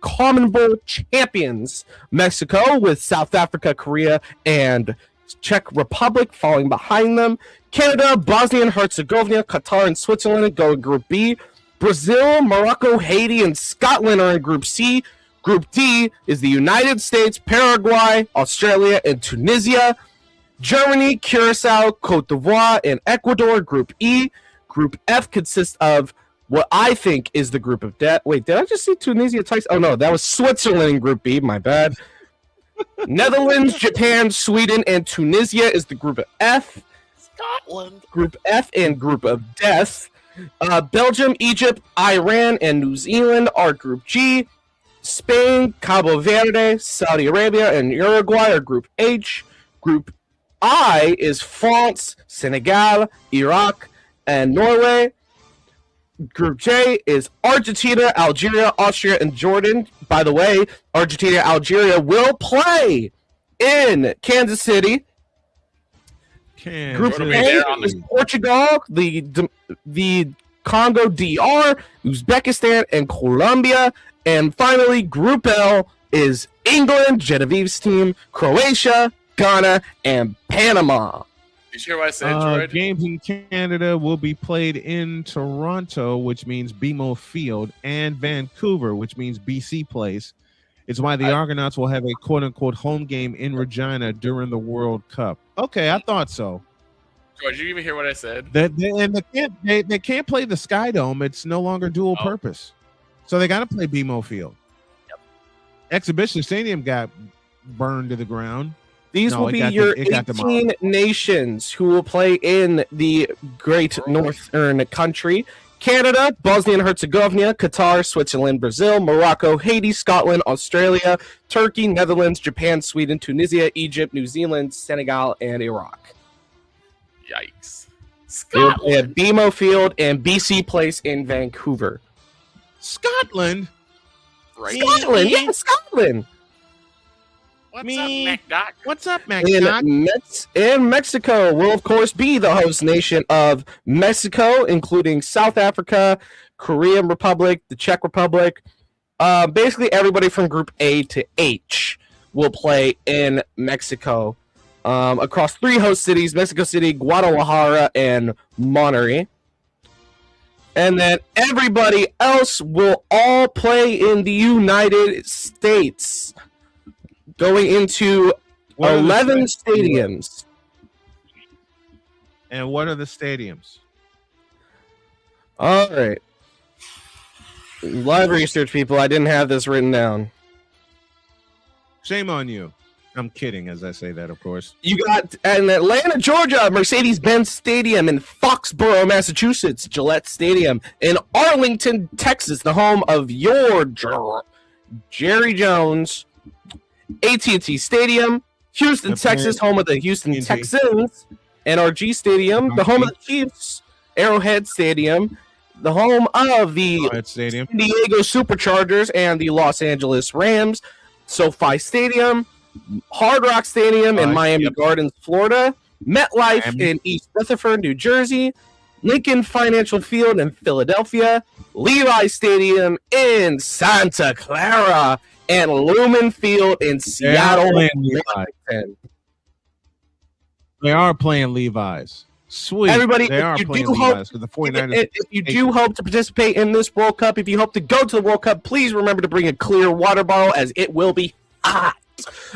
Common champions, Mexico, with South Africa, Korea, and Czech Republic falling behind them. Canada, Bosnia and Herzegovina, Qatar, and Switzerland go in Group B. Brazil, Morocco, Haiti, and Scotland are in Group C. Group D is the United States, Paraguay, Australia, and Tunisia. Germany, Curacao, Cote d'Ivoire, and Ecuador. Group E. Group F consists of what I think is the group of death. Wait, did I just see Tunisia twice? Oh, no, that was Switzerland in Group B. My bad. Netherlands, Japan, Sweden, and Tunisia is the group of F. Scotland. Group F and group of death. Belgium, Egypt, Iran, and New Zealand are Group G. Spain, Cabo Verde, Saudi Arabia, and Uruguay are Group H. Group I is France, Senegal, Iraq, and Norway. Group J is Argentina, Algeria, Austria, and Jordan. By the way, Argentina and Algeria will play in Kansas City. Group A is Portugal, the Congo DR, Uzbekistan, and Colombia. And finally, Group L is England, Genevieve's team, Croatia, Ghana, and Panama. You sure what I said, Droid? Games in Canada will be played in Toronto, which means BMO Field, and Vancouver, which means BC Place. It's why the Argonauts will have a quote-unquote home game in Regina during the World Cup. Okay, I thought so. George, you even hear what I said? They can't play the Sky Dome. It's no longer dual purpose. So they got to play BMO Field. Yep. Exhibition Stadium got burned to the ground. These will be your 18 nations who will play in the great northern country. Canada, Bosnia and Herzegovina, Qatar, Switzerland, Brazil, Morocco, Haiti, Scotland, Australia, Turkey, Netherlands, Japan, Sweden, Tunisia, Egypt, New Zealand, Senegal, and Iraq. Yikes. Scotland. They have BMO Field and BC Place in Vancouver. Scotland? Right. Scotland, yeah, Scotland. What's up, MacDoc? What's up, MacDoc? And Mexico will, of course, be the host nation of Mexico, including South Africa, Korean Republic, the Czech Republic. Basically, everybody from Group A to H will play in Mexico across 3 host cities, Mexico City, Guadalajara, and Monterrey. And then everybody else will all play in the United States, going into 11 stadiums. And what are the stadiums? All right. Live research, people. I didn't have this written down. Shame on you. I'm kidding as I say that, of course. You got in Atlanta, Georgia, Mercedes-Benz Stadium, in Foxborough, Massachusetts, Gillette Stadium, in Arlington, Texas, the home of your Jerry Jones, AT&T Stadium, Houston, Texas, home of the Houston Texans, NRG Stadium, the home of the Chiefs, Arrowhead Stadium, the home of the San Diego Superchargers and the Los Angeles Rams, SoFi Stadium, Hard Rock Stadium in Miami Gardens, Florida, MetLife in East Rutherford, New Jersey, Lincoln Financial Field in Philadelphia, Levi Stadium in Santa Clara, and Lumen Field in Seattle, Washington. They are playing Levi's. Sweet. Everybody, they are playing Levi's because the 49ers. If you do hope to participate in this World Cup, if you hope to go to the World Cup, please remember to bring a clear water bottle, as it will be hot,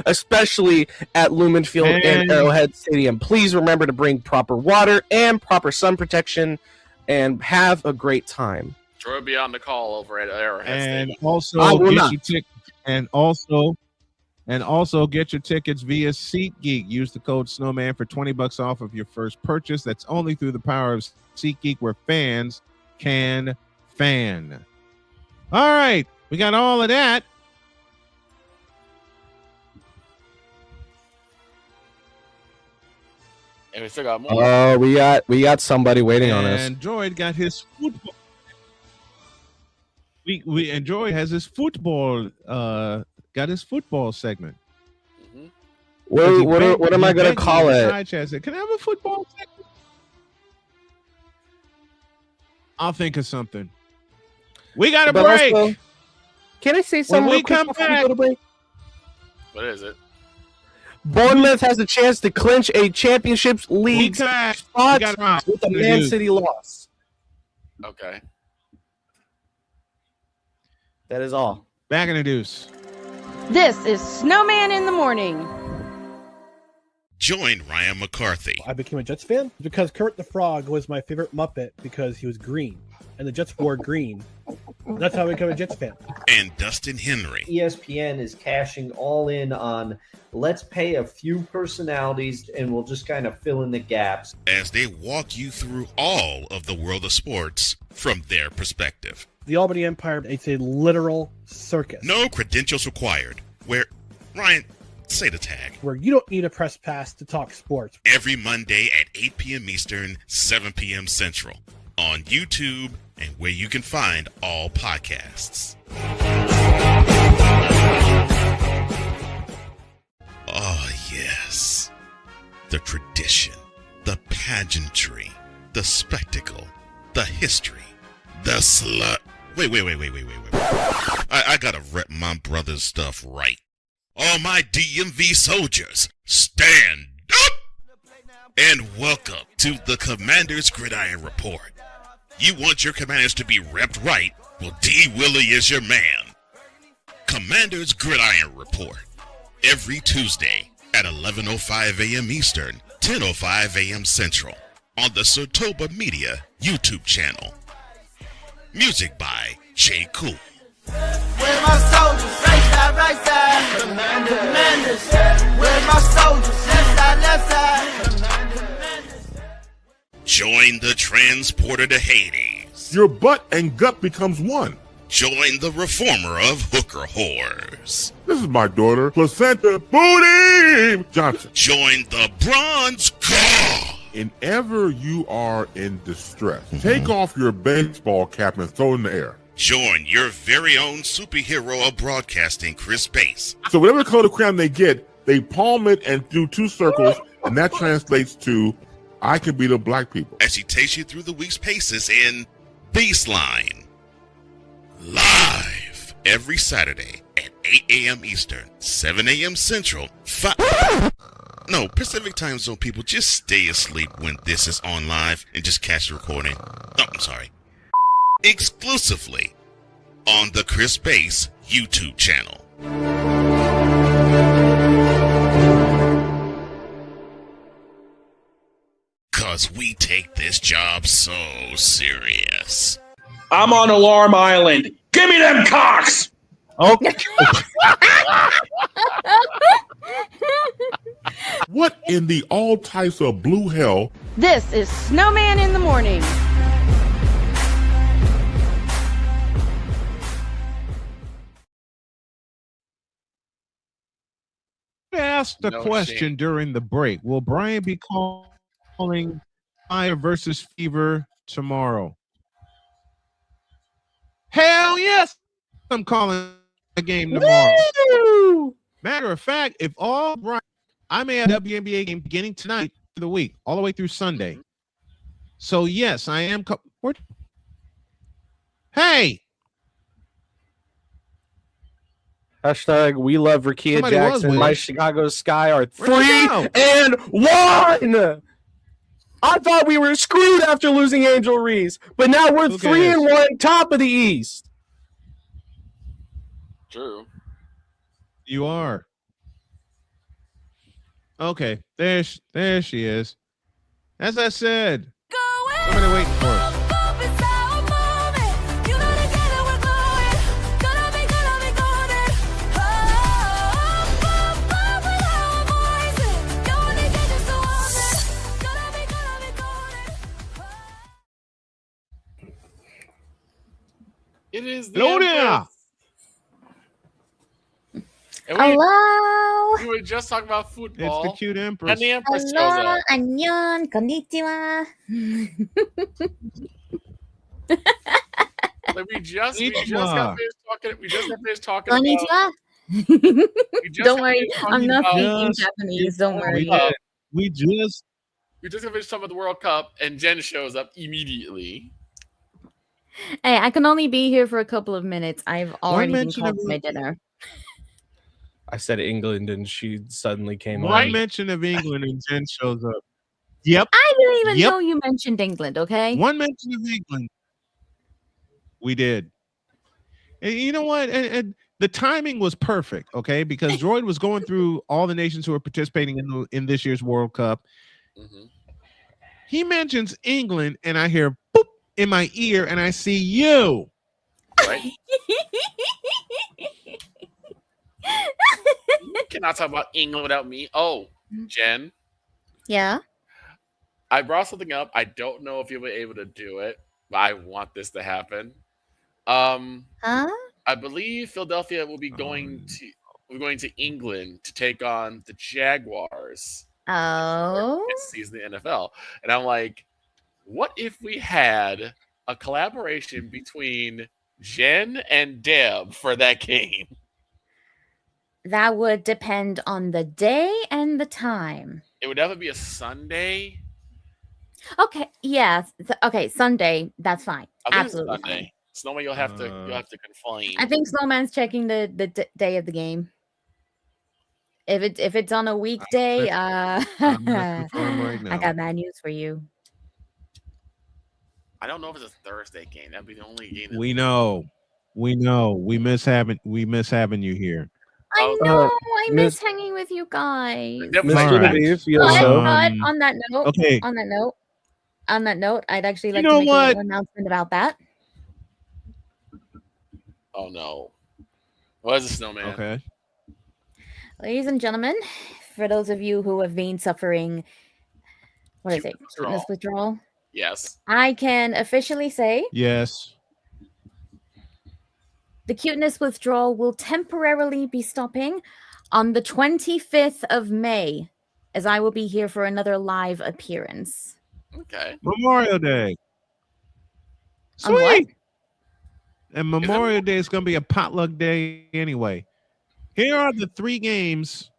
especially at Lumen Field and Arrowhead Stadium. Please remember to bring proper water and proper sun protection, and have a great time. Troy will be on the call over at Arrowhead Stadium. Also get your tickets via SeatGeek. Use the code Snowman for $20 off of your first purchase. That's only through the power of SeatGeek, where fans can fan. All right, we got all of that. And we still got more. We got somebody waiting on us. And Droid got his football. And Droid has his football. Got his football segment. Mm-hmm. What am I going to call it? Can I have a football segment? I'll think of something. We got a break. Also, can I say something? When we come back. What is it? Bournemouth has a chance to clinch a Championships League spot with a Man City loss. Okay. That is all. Back in the deuce. This is Snowman in the Morning. Join Ryan McCarthy. I became a Jets fan because Kurt the Frog was my favorite Muppet because he was green, and the Jets wore green. That's how I became a Jets fan. And Dustin Henry. ESPN is cashing all in on let's pay a few personalities and we'll just kind of fill in the gaps, as they walk you through all of the world of sports from their perspective. The Albany Empire, it's a literal circus. No credentials required. Where, Ryan, say the tag. Where you don't need a press pass to talk sports. Every Monday at 8 p.m. Eastern, 7 p.m. Central. On YouTube and where you can find all podcasts. Oh, yes. The tradition, the pageantry, the spectacle, the history, the slut. Wait. I gotta rep my brother's stuff right. All my DMV soldiers, stand up! And welcome to the Commander's Gridiron Report. You want your commanders to be repped right? Well, D. Willie is your man. Commander's Gridiron Report. Every Tuesday at 11:05 a.m. Eastern, 10:05 a.m. Central. on the Sotoba Media YouTube channel. Music by J. Cool. Where's my soldiers? Right side. Commanders. Where's my soldiers? Left side. Join the transporter to Hades. Your butt and gut becomes one. Join the reformer of hooker whores. This is my daughter, Placenta Booty Johnson. Join the bronze god. Whenever you are in distress, take off your baseball cap and throw it in the air. Join your very own superhero of broadcasting, Chris Bass. So whatever color crayon they get, they palm it and do two circles, and that translates to, I can beat up black people. As he takes you through the week's paces in Baseline. Live every Saturday at 8 a.m. Eastern, 7 a.m. Central, Pacific time zone people, just stay asleep when this is on live and just catch the recording. Oh, I'm sorry. Exclusively on the Chris Bass YouTube channel. Cause we take this job so serious. I'm on Alarm Island. Give me them cocks! Okay. What in the all types of blue hell? This is Snowman in the morning. I asked the question during the break. Will Brian be calling Fire versus Fever tomorrow? Hell yes, I'm calling a game tomorrow. Woo! Matter of fact, if all right, I may have a WNBA game beginning tonight for the week, all the way through Sunday. So yes, I am. Hey. Hashtag we love Rakia Somebody Jackson. My Chicago Sky are 3-1. I thought we were screwed after losing Angel Reese, but now we're 3-1, top of the East. True. You are. Okay, there she is. As I said, somebody waiting for us. It is the Hello there. Empress. And Hello. we were just talking about football. It's the cute Empress. And the Empress shows Hello, up. 안녕, konnichiwa. Like we just got finished talking Konnichiwa. Don't worry, I'm not speaking Japanese. Don't worry. We just got finished talking about the World Cup, and Jen shows up immediately. Hey, I can only be here for a couple of minutes. I've already been called to my dinner. I said England, and she suddenly came on. One mention of England, and Jen shows up. Yep. I didn't even know you mentioned England, okay? One mention of England. We did. And you know what? And the timing was perfect, okay? Because Droid was going through all the nations who are participating in this year's World Cup. Mm-hmm. He mentions England, and I hear boop in my ear, and I see you. Right? You cannot talk about England without me. Oh, Jen. Yeah? I brought something up. I don't know if you'll be able to do it, but I want this to happen. Huh? I believe Philadelphia will be going to England to take on the Jaguars. Oh. This season in the NFL. And I'm like, what if we had a collaboration between Jen and Deb for that game? That would depend on the day and the time. It would never be a Sunday. Okay, yeah. Okay, Sunday, that's fine. Absolutely Sunday. fine. Snowman, you'll have to confine. I think Snowman's checking the day of the game. If it's on a weekday, I'm not confirmed right now. I got bad news for you. I don't know if it's a Thursday game. That'd be the only game. We know. We miss having you here. I know. I miss hanging with you guys. Miss Genevieve, But on that note, okay. On that note, On that note, I'd actually like You to know make a what? little announcement about that. Oh no. What is a snowman? Okay. Ladies and gentlemen, for those of you who have been suffering, what is it? Cuteness withdrawal. Yes. I can officially say Yes. the cuteness withdrawal will temporarily be stopping on the 25th of May, as I will be here for another live appearance. Okay. Memorial Day. On what? Sweet. And Memorial Day is going to be a potluck day anyway. Here are the 3 games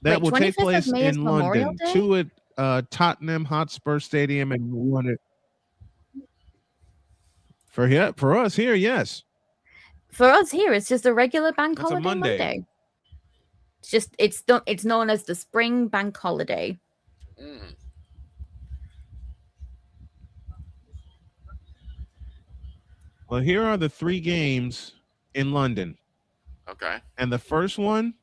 that will take 25th of place May is in Memorial London. Day? 2 at Tottenham Hotspur Stadium and 1 at for us here, yes. For us here, it's just a regular bank That's a holiday Monday. It's just it's known as the spring bank holiday. Mm. Well, here are the 3 games in London. Okay. And the first one,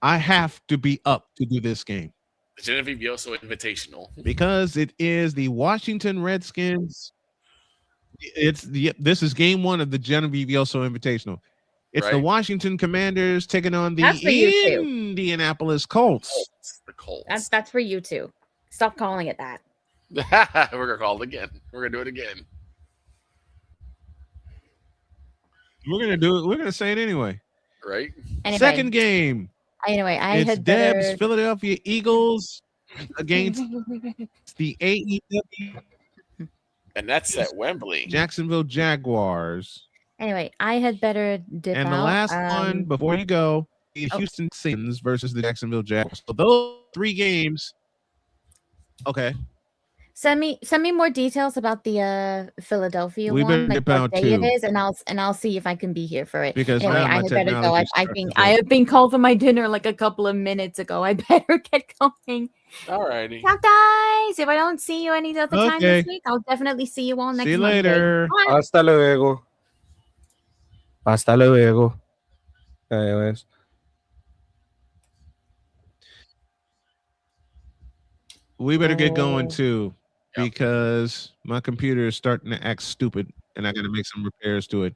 I have to be up to do this game The Genevieve Yoso Invitational. because it is the Washington Redskins. This is game 1 of the Genevieve Yoso Invitational. It's the Right. Washington Commanders taking on the That's for you too. Indianapolis Colts. The Colts. That's for you too. Stop calling it that. We're gonna call it again. We're gonna do it again. We're gonna do it. We're gonna say it anyway. Right. Anyway, Second game. Anyway, I It's had Deb's better... Philadelphia Eagles against the AEW And that's at Wembley. Jacksonville Jaguars. Anyway, I had better dip And out. the last one before you go, the Houston Texans versus the Jacksonville Jaguars. So those 3 games. Okay. Send me more details about the Philadelphia We better one, like dip what out day too. it is, and I'll see if I can be here for it. Because anyway, now my I had better go. technology I have been called for my dinner like a couple of minutes ago. I better get going. Alrighty. Ciao, guys. If I don't see you any other time Okay. this week, I'll definitely see you all next See you Monday. later. Bye. Hasta luego. Hasta luego. Anyways. We better get going too, because my computer is starting to act stupid and I got to make some repairs to it.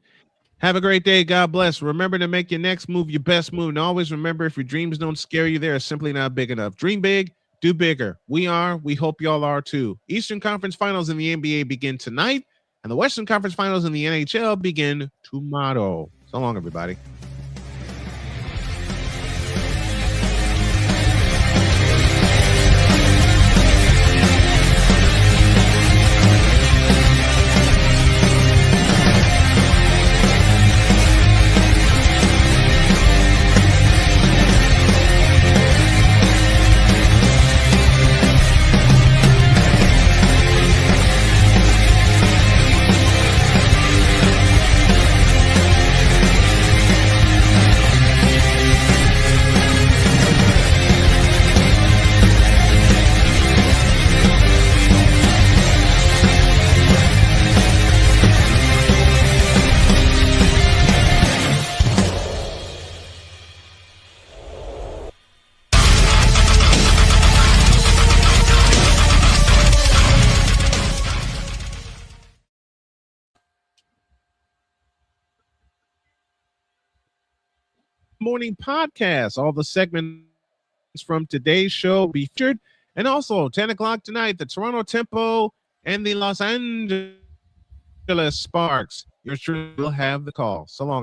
Have a great day. God bless. Remember to make your next move your best move. And always remember, if your dreams don't scare you, they're simply not big enough. Dream big, do bigger. We hope y'all are too. Eastern Conference Finals in the NBA begin tonight, and the Western Conference Finals in the NHL begin tomorrow. So long, everybody. Morning podcast. All the segments from today's show be featured. And also 10 o'clock tonight, the Toronto Tempo and the Los Angeles Sparks. You're sure will have the call. So long.